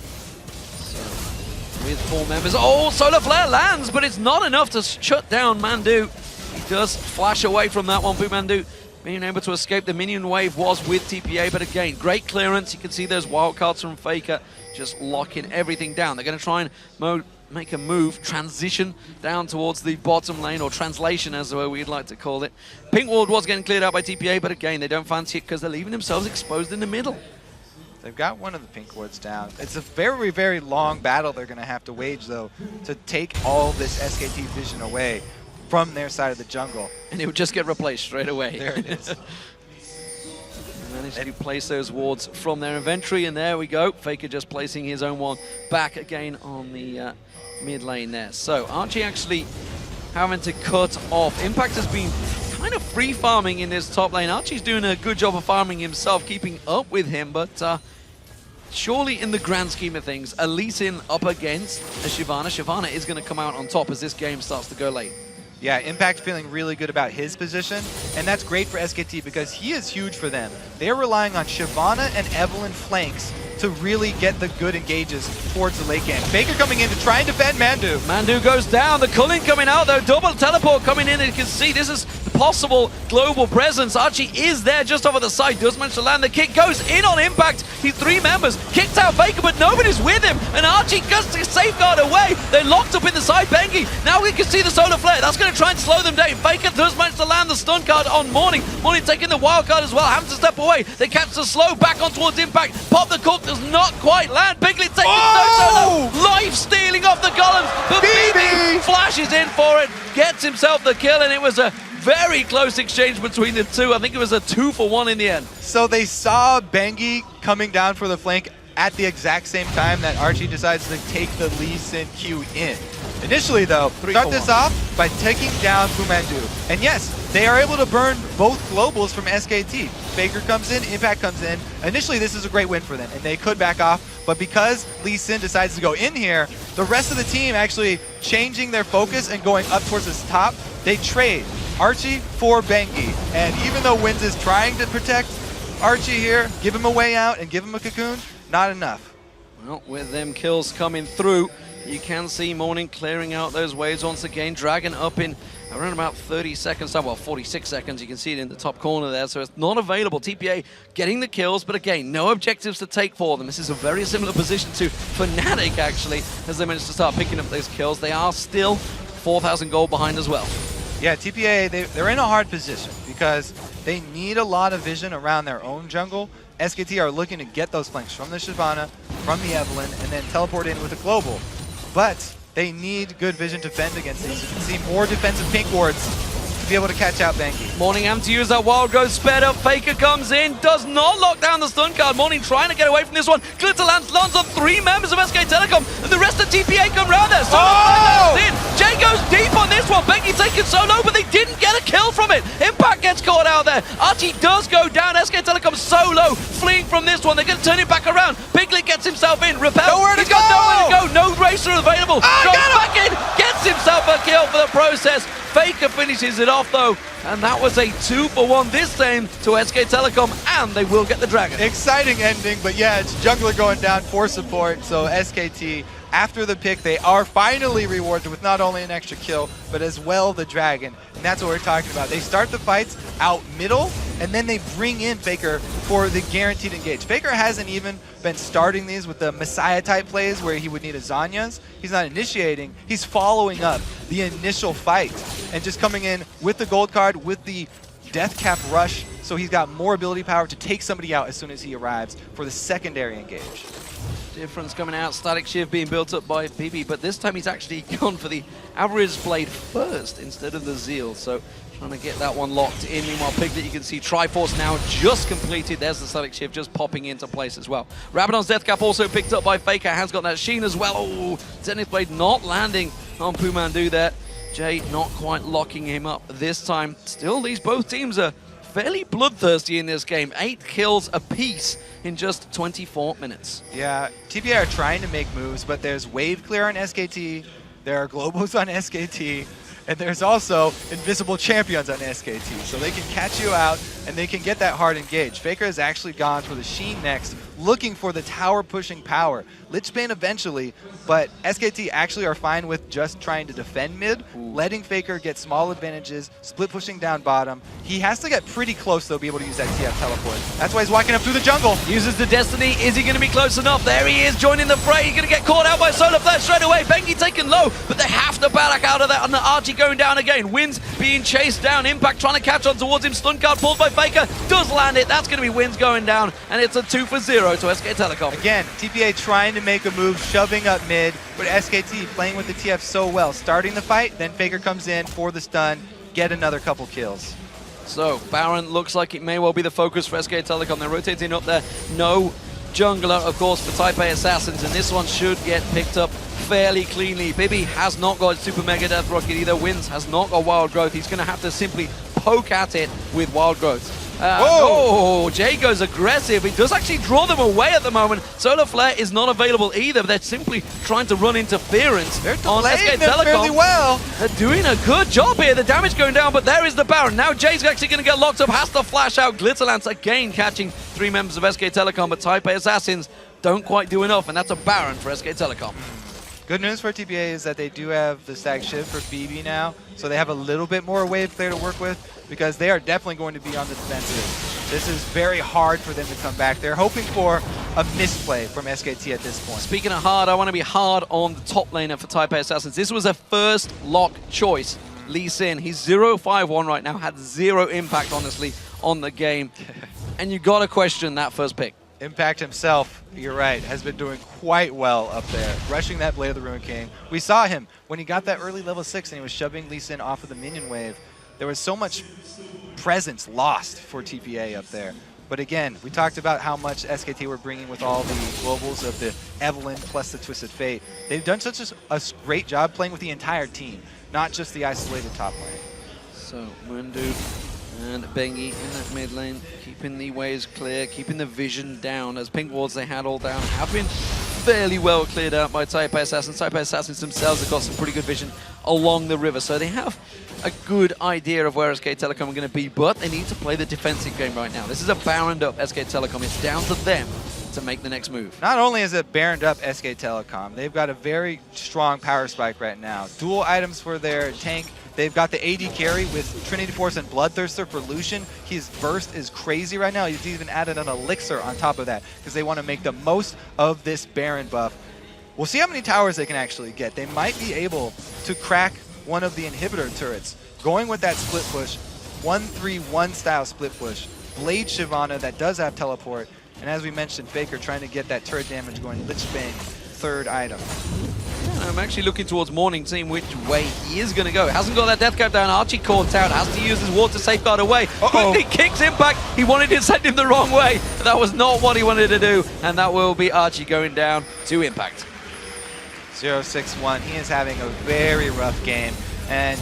With 4 members. Oh, Solar Flare lands, but it's not enough to shut down Mandu. He does flash away from that one. Mandu being able to escape the minion wave was with TPA, but again, great clearance. You can see those wildcards from Faker just locking everything down. They're going to try and make a move, transition down towards the bottom lane, or translation as we'd like to call it. Pink ward was getting cleared out by TPA, but again, they don't fancy it because they're leaving themselves exposed in the middle. They've got one of the pink wards down. It's a very, very long battle they're going to have to wage, though, to take all this SKT vision away from their side of the jungle. And it would just get replaced straight away. There it is. Managed to place those wards from their inventory, and there we go. Faker just placing his own one back again on the mid lane there. So Archie actually having to cut off. Impact has been kind of free farming in this top lane. Archie's doing a good job of farming himself, keeping up with him, but surely in the grand scheme of things, a Lee Sin up against a Shyvana. Shyvana is going to come out on top as this game starts to go late. Yeah, Impact feeling really good about his position, and that's great for SKT because he is huge for them. They're relying on Shyvana and Evelyn flanks to really get the good engages towards the late game. Faker coming in to try and defend Mandu. Mandu goes down, the culling coming out though, double teleport coming in, and you can see this is the possible global presence. Archie is there just over the side, does manage to land the kick, goes in on Impact. He's 3 members, kicked out Faker, but nobody's with him, and Archie gets to safeguard away. They're locked up in the side, Bengi. Now we can see the Solar Flare, that's going to try and slow them down. Faker does manage to land the stun card on Morning. Morning taking the wild card as well, having to step away. They catch the slow back on towards Impact. Pop the cook, does not quite land. Piglet taking no solo. Life stealing off the golems, but BB flashes in for it, gets himself the kill, and it was a very close exchange between the two. I think it was a 2-for-1 in the end. So they saw Bengi coming down for the flank at the exact same time that Archie decides to take the Lee Sin Q in. Initially, though, start this off by taking down Fumandu. And yes, they are able to burn both globals from SKT. Faker comes in, Impact comes in. Initially, this is a great win for them, and they could back off. But because Lee Sin decides to go in here, the rest of the team actually changing their focus and going up towards this top, they trade Archie for Bengi. And even though Wins is trying to protect Archie here, give him a way out and give him a cocoon, not enough. Well, with them kills coming through, you can see Morning clearing out those waves once again. Dragon up in around about 30 seconds, well, 46 seconds. You can see it in the top corner there, so it's not available. TPA getting the kills, but again, no objectives to take for them. This is a very similar position to Fnatic, actually, as they managed to start picking up those kills. They are still 4,000 gold behind as well. Yeah, TPA, they're in a hard position because they need a lot of vision around their own jungle. SKT are looking to get those flanks from the Shyvana, from the Evelyn, and then teleport in with a global. But they need good vision to fend against these. You can see more defensive pink wards to be able to catch out Bengi. Morning having to use that wild growth sped up. Faker comes in, does not lock down the stun card. Morning trying to get away from this one. Glitter lands on 3 members of SK Telecom, and the rest of TPA come round there. So in. Jay goes deep on this one. Bengi taken solo, but they didn't get a kill from it. Impact gets caught out there. Archie does go down. SK Telecom solo, fleeing from this one. They're going to turn it back around. Piglet gets himself in. Repel. He's got nowhere to go. No racer available. Goes back in, gets himself a kill for the process. Faker finishes it off though, and that was a 2-for-1 this time to SK Telecom, and they will get the Dragon. Exciting ending, but yeah, it's jungler going down for support, so SKT, after the pick, they are finally rewarded with not only an extra kill, but as well the Dragon, and that's what we're talking about. They start the fights out middle, and then they bring in Faker for the guaranteed engage. Faker hasn't even been starting these with the Messiah-type plays where he would need a Zanya's. He's not initiating, he's following up the initial fight, and just coming in with the gold card, with the Death Cap Rush, so he's got more ability power to take somebody out as soon as he arrives for the secondary engage. Difference coming out, Static Shiv being built up by BB, but this time he's actually gone for the Average Blade first instead of the Zeal, so trying to get that one locked in. Meanwhile, Piglet, you can see Triforce now just completed. There's the Static Shiv just popping into place as well. Rabadon's Death Cap also picked up by Faker, has got that Sheen as well. Oh, Zenith Blade not landing on Pumandu there. Jay not quite locking him up this time. Still, both teams are fairly bloodthirsty in this game. 8 kills apiece in just 24 minutes. Yeah, TPA are trying to make moves, but there's wave clear on SKT, there are globals on SKT, and there's also invisible champions on SKT. So they can catch you out, and they can get that hard engage. Faker has actually gone for the Sheen next, looking for the tower pushing power. Lichbane eventually, but SKT actually are fine with just trying to defend mid, letting Faker get small advantages, split pushing down bottom. He has to get pretty close though, be able to use that TF teleport. That's why he's walking up through the jungle. Uses the Destiny. Is he going to be close enough? There he is, joining the fray. He's going to get caught out by Solar Flare straight away. Bengi taken low, but they have to back out of that. And the Archie going down again. Wins being chased down. Impact trying to catch on towards him. Stun card pulled by Faker. Does land it. That's going to be Wins going down. And it's a 2-for-0 to SK Telecom. Again, TPA trying to make a move, shoving up mid, but SKT playing with the TF so well. Starting the fight, then Faker comes in for the stun, get another couple kills. So, Baron looks like it may well be the focus for SK Telecom. They're rotating up there. No jungler, of course, for Type A Assassins, and this one should get picked up fairly cleanly. Bibby has not got Super Mega Death Rocket either. Wins has not got Wild Growth. He's going to have to simply poke at it with Wild Growth. Oh, Jay goes aggressive. He does actually draw them away at the moment. Solar Flare is not available either. They're simply trying to run interference. They're on SK Telecom. fairly well. They're doing a good job here. The damage going down, but there is the Baron. Now Jay's actually going to get locked up. Has to flash out. Glitterlance again catching 3 members of SK Telecom, but Type A Assassins don't quite do enough, and that's a Baron for SK Telecom. Good news for TPA is that they do have the Stag Shiv for BB now, so they have a little bit more wave clear to work with, because they are definitely going to be on the defensive. This is very hard for them to come back. They're hoping for a misplay from SKT at this point. Speaking of hard, I want to be hard on the top laner for Type A Assassins. This was a first lock choice. Lee Sin, he's 0-5-1 right now, had 0 impact, honestly, on the game. And you got to question that first pick. Impact himself, you're right, has been doing quite well up there, rushing that Blade of the Ruined King. We saw him when he got that early level 6 and he was shoving Lee Sin off of the minion wave. There was so much presence lost for TPA up there. But again, we talked about how much SKT were bringing with all the globals of the Evelynn plus the Twisted Fate. They've done such a great job playing with the entire team, not just the isolated top lane. So, Mundu and Bengi in that mid lane, keeping the waves clear, keeping the vision down, as pink wards they had all down have been fairly well cleared out by Type A Assassins. Type A Assassins themselves have got some pretty good vision along the river, so they have a good idea of where SK Telecom are going to be, but they need to play the defensive game right now. This is a Baroned up SK Telecom. It's down to them to make the next move. Not only is it Baroned up SK Telecom, they've got a very strong power spike right now. Dual items for their tank. They've got the AD carry with Trinity Force and Bloodthirster for Lucian. His burst is crazy right now. He's even added an elixir on top of that because they want to make the most of this Baron buff. We'll see how many towers they can actually get. They might be able to crack one of the inhibitor turrets. Going with that split push, 1-3-1 style split push. Blade Shyvana that does have teleport. And as we mentioned, Faker trying to get that turret damage going. Lichbane, third item. I'm actually looking towards Morning, seeing which way he is going to go. Hasn't got that death cap down. Archie caught out. Has to use his ward to safeguard away. Quickly kicks Impact. He wanted to send him the wrong way. That was not what he wanted to do. And that will be Archie going down to Impact. 0-6-1. He is having a very rough game. And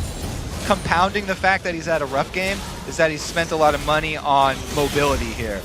compounding the fact that he's had a rough game is that he's spent a lot of money on mobility here.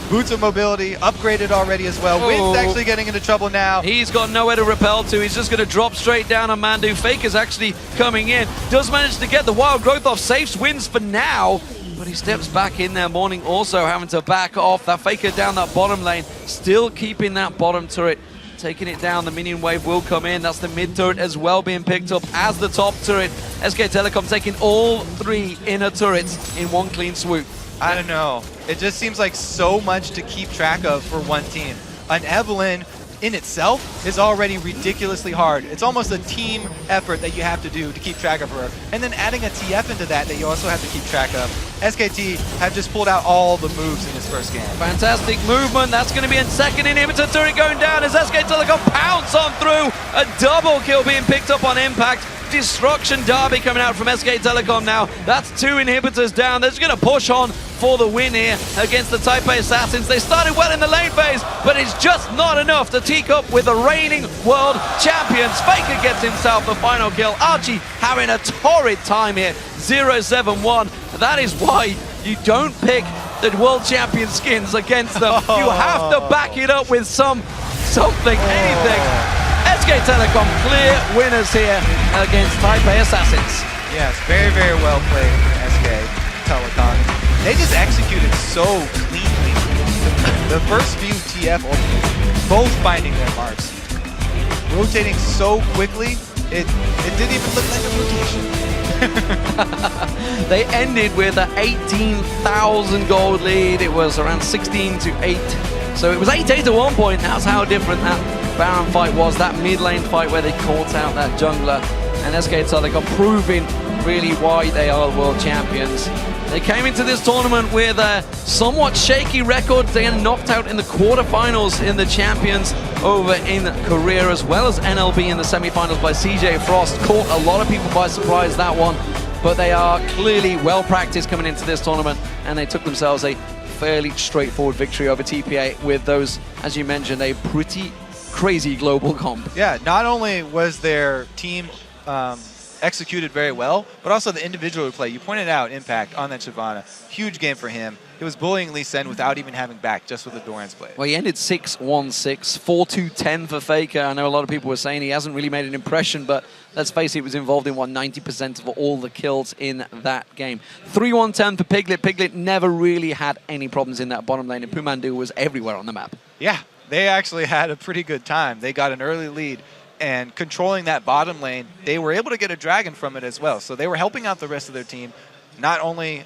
Boots of mobility, upgraded already as well. Wind's actually getting into trouble now. He's got nowhere to repel to. He's just going to drop straight down on Mandu. Faker's actually coming in. Does manage to get the wild growth off. Saves Wins for now. But he steps back in there. Morning also having to back off. That Faker down that bottom lane. Still keeping that bottom turret. Taking it down. The minion wave will come in. That's the mid turret as well being picked up as the top turret. SK Telecom taking all 3 inner turrets in one clean swoop. I don't know. It just seems like so much to keep track of for one team. An Evelynn in itself is already ridiculously hard. It's almost a team effort that you have to do to keep track of her. And then adding a TF into that you also have to keep track of. SKT have just pulled out all the moves in this first game. Fantastic movement. That's going to be a second inhibitor turret going down as SK Telecom pounce on through. A double kill being picked up on Impact. Destruction Derby coming out from SK Telecom now. That's 2 inhibitors down. They're just going to push on for the win here against the Type A Assassins. They started well in the lane phase, but it's just not enough to teak up with the reigning world champions. Faker gets himself the final kill. Archie having a torrid time here. 0-7-1. That is why You don't pick the world champion skins against them. You have to back it up with something, anything. SK Telecom clear winners here against Taipei Assassins. Yes, very, very well played from SK Telecom. They just executed so cleanly. The first few TF ultimates, both finding their marks, rotating so quickly, it didn't even look like a rotation. They ended with an 18,000 gold lead. It was around 16 to 8. So it was 8-8 at one point. That's how different that Baron fight was. That mid lane fight where they caught out that jungler. And SK Telecom proving really why they are world champions. They came into this tournament with a somewhat shaky record. They got knocked out in the quarterfinals in the champions over in Korea, as well as NLB in the semifinals by CJ Frost. Caught a lot of people by surprise, that one. But they are clearly well practiced coming into this tournament, and they took themselves a fairly straightforward victory over TPA with those, as you mentioned, a pretty crazy global comp. Yeah, not only was their team executed very well, but also the individual play. You pointed out Impact on that Shyvana. Huge game for him. He was bullying Lee Sen without even having back, just with the Doran's play. Well, he ended 6-1-6, 4-2-10 for Faker. I know a lot of people were saying he hasn't really made an impression, but let's face it, he was involved in, 90% of all the kills in that game. 3-1-10 for Piglet. Piglet never really had any problems in that bottom lane, and Pumandu was everywhere on the map. Yeah, they actually had a pretty good time. They got an early lead, and controlling that bottom lane, they were able to get a dragon from it as well. So they were helping out the rest of their team, not only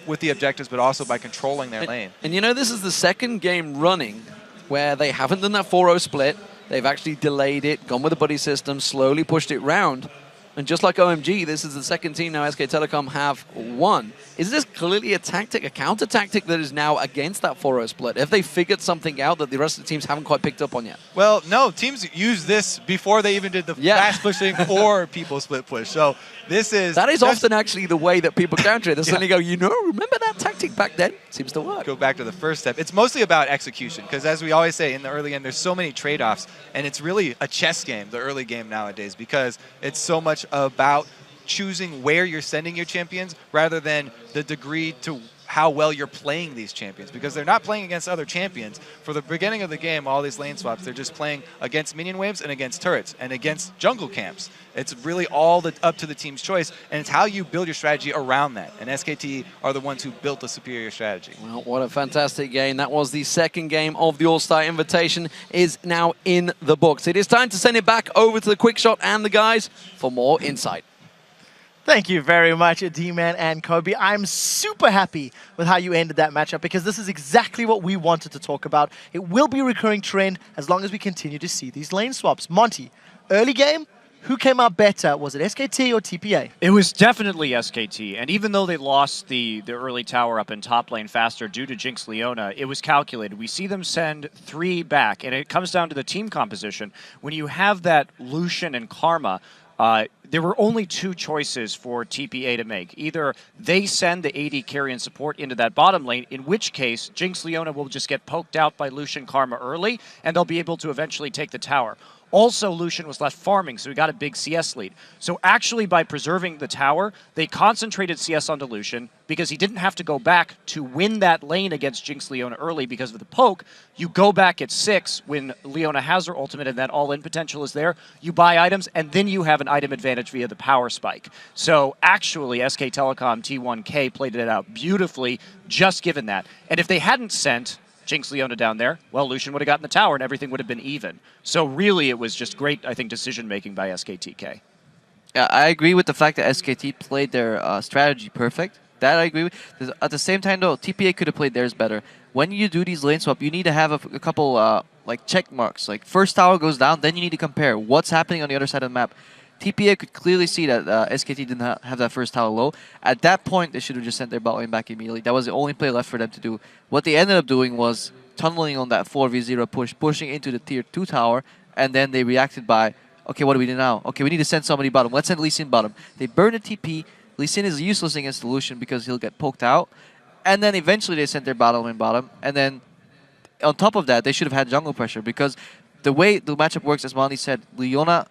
with the objectives, but also by controlling their lane. And you know, this is the second game running where they haven't done that 4-0 split. They've actually delayed it, gone with the buddy system, slowly pushed it round. And just like OMG, this is the second team now SK Telecom have won. Is this clearly a tactic, a counter tactic that is now against that 4-0 split? Have they figured something out that the rest of the teams haven't quite picked up on yet? Well, no, teams used this before they even did the fast pushing or people split push. So this is... That is often actually the way that people counter it. They suddenly go, you know, remember that tactic back then? Seems to work. Go back to the first step. It's mostly about execution, because as we always say in the early game, there's so many trade-offs, and it's really a chess game, the early game nowadays, because it's so much about choosing where you're sending your champions rather than the degree to how well you're playing these champions, because they're not playing against other champions. For the beginning of the game, all these lane swaps, they're just playing against minion waves and against turrets and against jungle camps. It's really all up to the team's choice, and it's how you build your strategy around that. And SKT are the ones who built a superior strategy. Well, what a fantastic game. That was the second game of the All-Star Invitation, is now in the books. It is time to send it back over to the Quick Shot and the guys for more insight. Thank you very much, D-Man and Kobe. I'm super happy with how you ended that matchup, because this is exactly what we wanted to talk about. It will be a recurring trend as long as we continue to see these lane swaps. Monty, early game, who came out better? Was it SKT or TPA? It was definitely SKT, and even though they lost the early tower up in top lane faster due to Jinx Leona, it was calculated. We see them send 3 back, and it comes down to the team composition. When you have that Lucian and Karma, there were only 2 choices for TPA to make. Either they send the AD carry and support into that bottom lane, in which case Jinx Leona will just get poked out by Lucian Karma early, and they'll be able to eventually take the tower. Also, Lucian was left farming, so he got a big CS lead. So actually, by preserving the tower, they concentrated CS onto Lucian because he didn't have to go back to win that lane against Jinx Leona early because of the poke. You go back at 6 when Leona has her ultimate and that all-in potential is there. You buy items, and then you have an item advantage via the power spike. So actually, SK Telecom T1K played it out beautifully, just given that. And if they hadn't sent Jinx Leona down there, well, Lucian would have gotten the tower and everything would have been even. So really, it was just great, I think, decision-making by SKTK. Yeah, I agree with the fact that SKT played their strategy perfect. That I agree with. At the same time, though, TPA could have played theirs better. When you do these lane swap, you need to have a couple like check marks. Like, first tower goes down, then you need to compare what's happening on the other side of the map. TPA could clearly see that SKT didn't have that first tower low. At that point, they should have just sent their bot lane back immediately. That was the only play left for them to do. What they ended up doing was tunneling on that 4v0 push, pushing into the tier 2 tower, and then they reacted by, okay, what do we do now? Okay, we need to send somebody bottom. Let's send Lee Sin bottom. They burn the TP. Lee Sin is useless against the Lucian because he'll get poked out. And then eventually they sent their bottom lane bottom. And then on top of that, they should have had jungle pressure, because the way the matchup works, as Mani said, Leona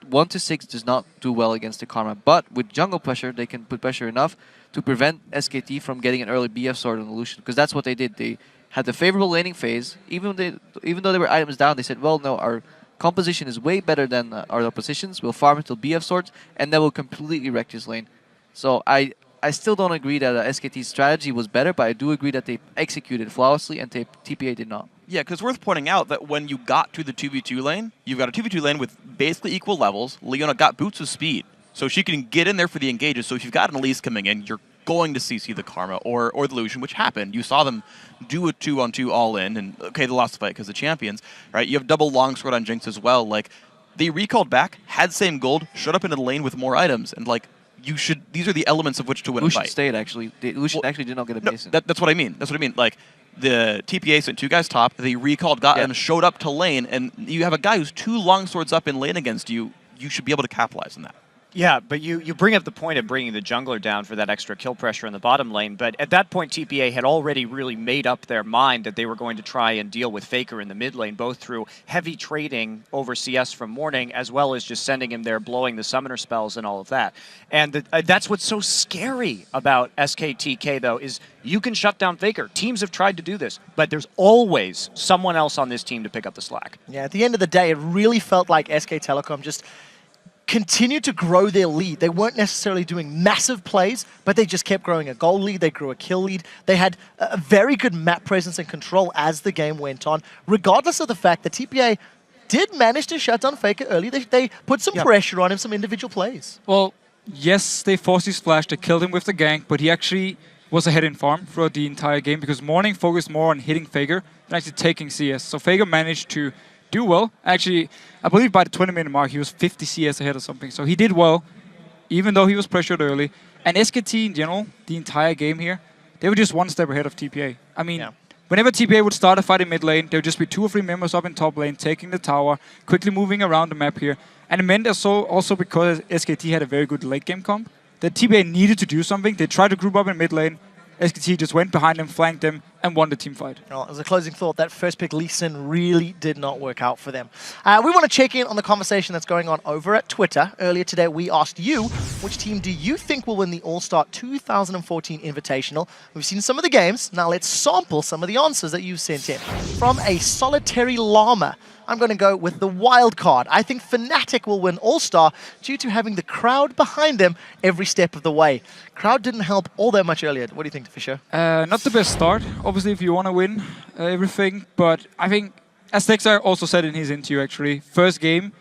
1 to 6 does not do well against the Karma, but with jungle pressure, they can put pressure enough to prevent SKT from getting an early BF sword on the Lucian, because that's what they did. They had the favorable laning phase. Even though they were items down, they said, well, no, our composition is way better than our opposition's. We'll farm until BF swords, and then we'll completely wreck this lane. So I still don't agree that SKT's strategy was better, but I do agree that they executed flawlessly, and TPA did not. Yeah, because it's worth pointing out that when you got to the 2v2 lane, you've got a 2v2 lane with basically equal levels. Leona got boots of speed, so she can get in there for the engages. So if you've got an Elise coming in, you're going to CC the Karma or the Lucian, which happened. You saw them do a 2-on-2 all-in, and okay, they lost the fight because of champions, right? You have double longsword on Jinx as well. Like, they recalled back, had same gold, showed up into the lane with more items, and like, these are the elements of which to win Lucian a fight. stayed, actually. Lucian actually did not get a basin. That's what I mean. That's what I mean. Like, the TPA sent 2 guys top, they recalled, got and showed up to lane, and you have a guy who's 2 longswords up in lane against you. You should be able to capitalize on that. Yeah, but you bring up the point of bringing the jungler down for that extra kill pressure in the bottom lane, but at that point TPA had already really made up their mind that they were going to try and deal with Faker in the mid lane, both through heavy trading over CS from Morning, as well as just sending him there, blowing the summoner spells and all of that. And that's what's so scary about SKTK, though, is you can shut down Faker. Teams have tried to do this, but there's always someone else on this team to pick up the slack. Yeah, at the end of the day, it really felt like SK Telecom just continued to grow their lead. They weren't necessarily doing massive plays, but they just kept growing a goal lead, they grew a kill lead. They had a very good map presence and control as the game went on, regardless of the fact that TPA did manage to shut down Faker early. They put some pressure on him, some individual plays. Well, yes, they forced his flash, they killed him with the gank, but he actually was ahead in farm throughout the entire game because Morning focused more on hitting Faker than actually taking CS. So Faker managed to do well. Actually, I believe by the 20-minute mark, he was 50 CS ahead or something. So he did well, even though he was pressured early. And SKT in general, the entire game here, they were just one step ahead of TPA. I mean, whenever TPA would start a fight in mid lane, there would just be 2 or 3 members up in top lane, taking the tower, quickly moving around the map here. And it meant also because SKT had a very good late game comp, that TPA needed to do something. They tried to group up in mid lane. SKT just went behind them, flanked them, and won the team fight. Well, as a closing thought, that first pick, Lee Sin, really did not work out for them. We want to check in on the conversation that's going on over at Twitter. Earlier today, we asked you, which team do you think will win the All-Star 2014 Invitational? We've seen some of the games. Now let's sample some of the answers that you've sent in. From a solitary llama, I'm going to go with the wild card. I think Fnatic will win All-Star due to having the crowd behind them every step of the way. Crowd didn't help all that much earlier. What do you think, Fisher? Not the best start, obviously, if you want to win everything. But I think, as Dexter also said in his interview, actually, first game,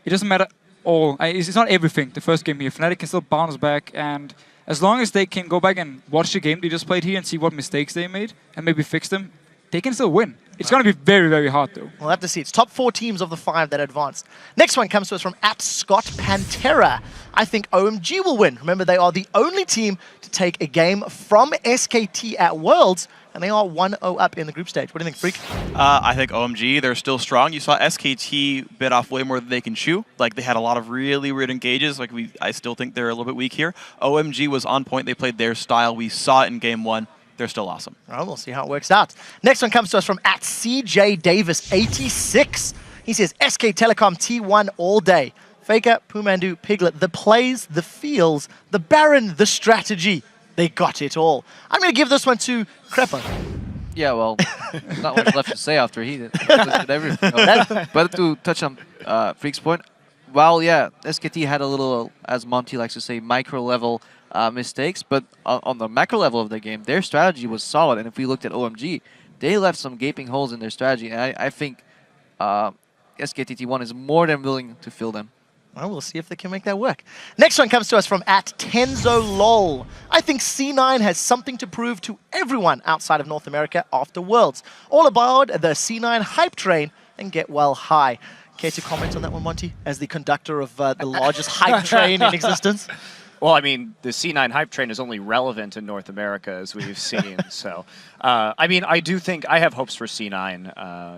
it doesn't matter all. It's not everything, the first game here. Fnatic can still bounce back, and as long as they can go back and watch the game they just played here and see what mistakes they made and maybe fix them, they can still win. It's going to be very, very hard, though. We'll have to see. It's top 4 teams of the 5 that advanced. Next one comes to us from @ScottPantera. I think OMG will win. Remember, they are the only team to take a game from SKT at Worlds, and they are 1-0 up in the group stage. What do you think, Freak? I think OMG, they're still strong. You saw SKT bit off way more than they can chew. Like, they had a lot of really weird engages. Like, I still think they're a little bit weak here. OMG was on point. They played their style. We saw it in game 1. They're still awesome. All right, we'll see how it works out. Next one comes to us from @CJDavis86. He says, SK Telecom T1 all day. Faker, Pumandu, Piglet, the plays, the feels, the Baron, the strategy. They got it all. I'm going to give this one to Crepper. Yeah, well, not much left to say after he did everything. But to touch on Freak's point, while, yeah, SKT had a little, as Monty likes to say, micro-level mistakes, but on the macro level of the game, their strategy was solid. And if we looked at OMG, they left some gaping holes in their strategy. And I think SKT1 is more than willing to fill them. Well, we'll see if they can make that work. Next one comes to us from @TenzoLol. I think C9 has something to prove to everyone outside of North America after Worlds. All aboard the C9 hype train and get well high. Care to comment on that one, Monty, as the conductor of the largest hype train in existence? Well, I mean, the C9 hype train is only relevant in North America, as we've seen. So, I mean, I do think I have hopes for C9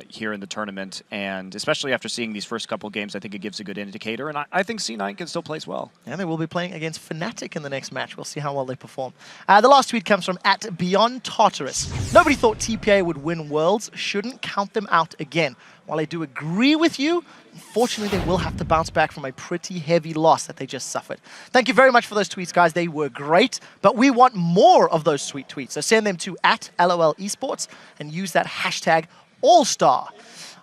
here in the tournament, and especially after seeing these first couple games, I think it gives a good indicator, and I think C9 can still place well. And they will be playing against Fnatic in the next match. We'll see how well they perform. The last tweet comes from @BeyondTartarus. Nobody thought TPA would win Worlds. Shouldn't count them out again. while I do agree with you, unfortunately, they will have to bounce back from a pretty heavy loss that they just suffered. Thank you very much for those tweets, guys. They were great, but we want more of those sweet tweets. So send them to @LOLesports and use that hashtag All-Star.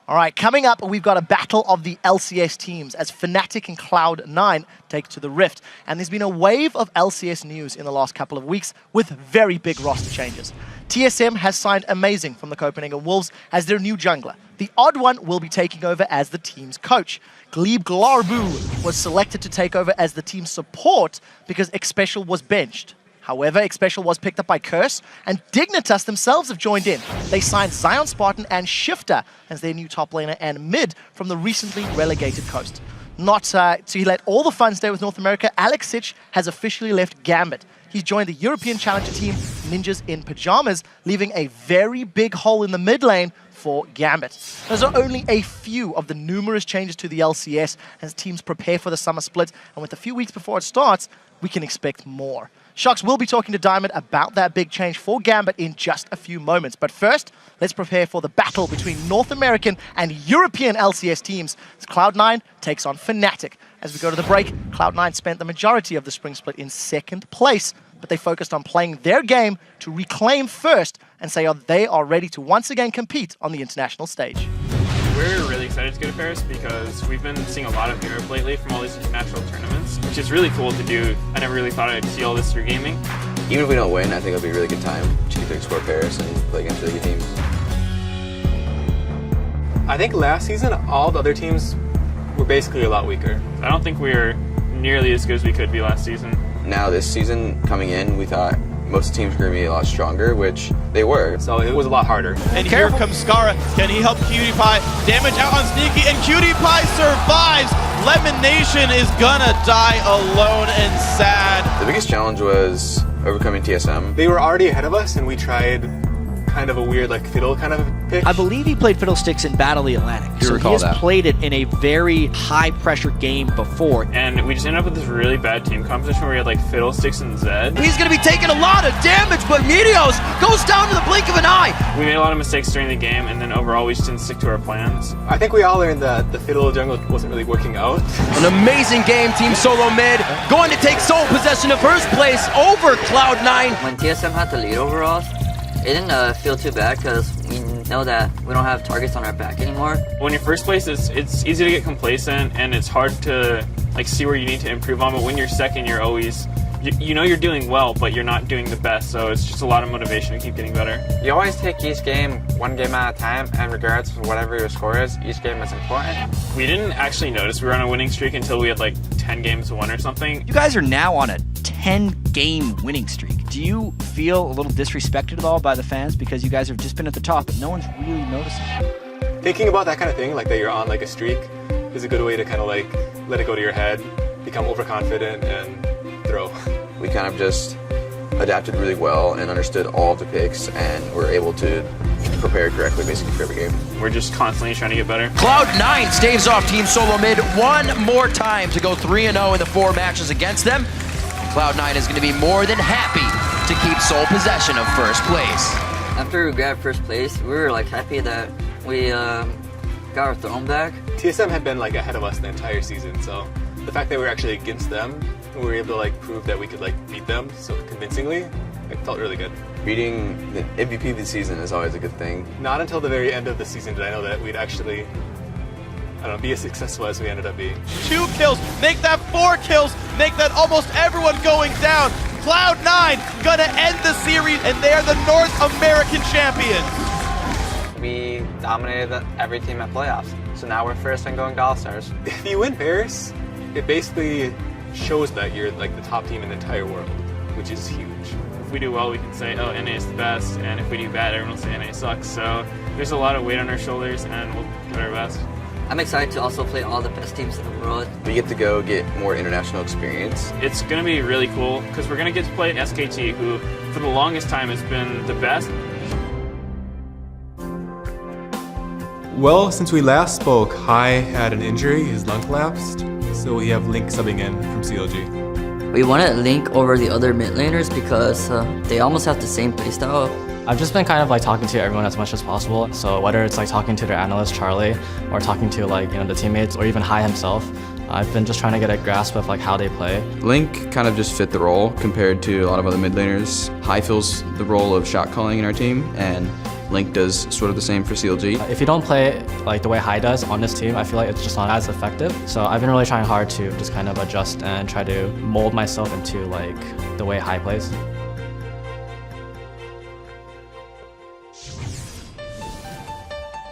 All right, coming up, we've got a battle of the LCS teams as Fnatic and Cloud9 take to the Rift. And there's been a wave of LCS news in the last couple of weeks with very big roster changes. TSM has signed Amazing from the Copenhagen Wolves as their new jungler. The Odd One will be taking over as the team's coach. Glebe Glarbu was selected to take over as the team's support because Xpecial was benched. However, Xpecial was picked up by Curse, and Dignitas themselves have joined in. They signed Zion Spartan and Shifter as their new top laner and mid from the recently relegated Coast. Not to let all the fun stay with North America, Alex Sitch has officially left Gambit. He's joined the European Challenger team, Ninjas in Pajamas, leaving a very big hole in the mid lane for Gambit. Those are only a few of the numerous changes to the LCS as teams prepare for the summer split, and with a few weeks before it starts, we can expect more. Shocks will be talking to Diamond about that big change for Gambit in just a few moments. But first, let's prepare for the battle between North American and European LCS teams as Cloud9 takes on Fnatic. As we go to the break, Cloud9 spent the majority of the spring split in second place, but they focused on playing their game to reclaim first and say they are ready to once again compete on the international stage. We're really excited to go to Paris because we've been seeing a lot of Europe lately from all these international tournaments, which is really cool to do. I never really thought I'd see all this through gaming. Even if we don't win, I think it'll be a really good time to get to explore Paris and play against really good teams. I think last season, all the other teams were basically a lot weaker. I don't think we were nearly as good as we could be last season. Now this season, coming in, we thought most teams were going to be a lot stronger, which they were. So it was a lot harder. And here comes Skara. Can he help Cutie Pie? Damage out on Sneaky, and Cutie Pie survives. Lemon Nation is gonna die alone and sad. The biggest challenge was overcoming TSM. They were already ahead of us, and we tried kind of a weird, like, fiddle kind of pick. I believe he played Fiddlesticks in Battle of the Atlantic. So he has played it in a very high-pressure game before. And we just ended up with this really bad team composition where we had, like, Fiddlesticks and Zed. He's going to be taking a lot of damage, but Meteos goes down to the blink of an eye. We made a lot of mistakes during the game, and then overall we just didn't stick to our plans. I think we all learned that the fiddle jungle wasn't really working out. An amazing game, Team Solo Mid, going to take sole possession of first place over Cloud9. When TSM had the lead over us, it didn't feel too bad because we know that we don't have targets on our back anymore. When you're first place, it's easy to get complacent and it's hard to like see where you need to improve on. But when you're second, you're always you know you're doing well, but you're not doing the best. So it's just a lot of motivation to keep getting better. You always take each game one game at a time, and regardless of whatever your score is, each game is important. We didn't actually notice we were on a winning streak until we had like 10 games won or something. You guys are now on a 10-game winning streak. Do you feel a little disrespected at all by the fans because you guys have just been at the top, but no one's really noticing? Thinking about that kind of thing, like that you're on like a streak, is a good way to kind of like let it go to your head, become overconfident, and throw. We kind of just adapted really well and understood all of the picks, and were able to prepare correctly basically for every game. We're just constantly trying to get better. Cloud9 staves off Team Solo Mid one more time to go 3-0 in the 4 matches against them. Cloud9 is going to be more than happy to keep sole possession of first place. After we grabbed first place, we were like happy that we got our throne back. TSM had been like ahead of us the entire season, so the fact that we were actually against them, we were able to like prove that we could like beat them so convincingly, it felt really good. Beating the MVP of the season is always a good thing. Not until the very end of the season did I know that we'd actually, I don't know, be as successful as we ended up being. 2 kills, make that 4 kills, make that almost everyone going down. Cloud9 gonna end the series, and they are the North American champions. We dominated every team at playoffs, so now we're first and going to All-Stars. If you win Paris, it basically shows that you're like the top team in the entire world, which is huge. If we do well, we can say, oh, NA is the best, and if we do bad, everyone will say NA sucks. So there's a lot of weight on our shoulders, and we'll give it our best. I'm excited to also play all the best teams in the world. We get to go get more international experience. It's going to be really cool because we're going to get to play an SKT who, for the longest time, has been the best. Well, since we last spoke, Hai had an injury, his lung collapsed, so we have Link subbing in from CLG. We wanted Link over the other mid laners because they almost have the same playstyle. I've just been kind of like talking to everyone as much as possible. So whether it's like talking to their analyst Charlie or talking to like, you know, the teammates or even Hai himself, I've been just trying to get a grasp of like how they play. Link kind of just fit the role compared to a lot of other mid laners. Hai fills the role of shot calling in our team, and Link does sort of the same for CLG. If you don't play like the way Hai does on this team, I feel like it's just not as effective. So I've been really trying hard to just kind of adjust and try to mold myself into like the way Hai plays.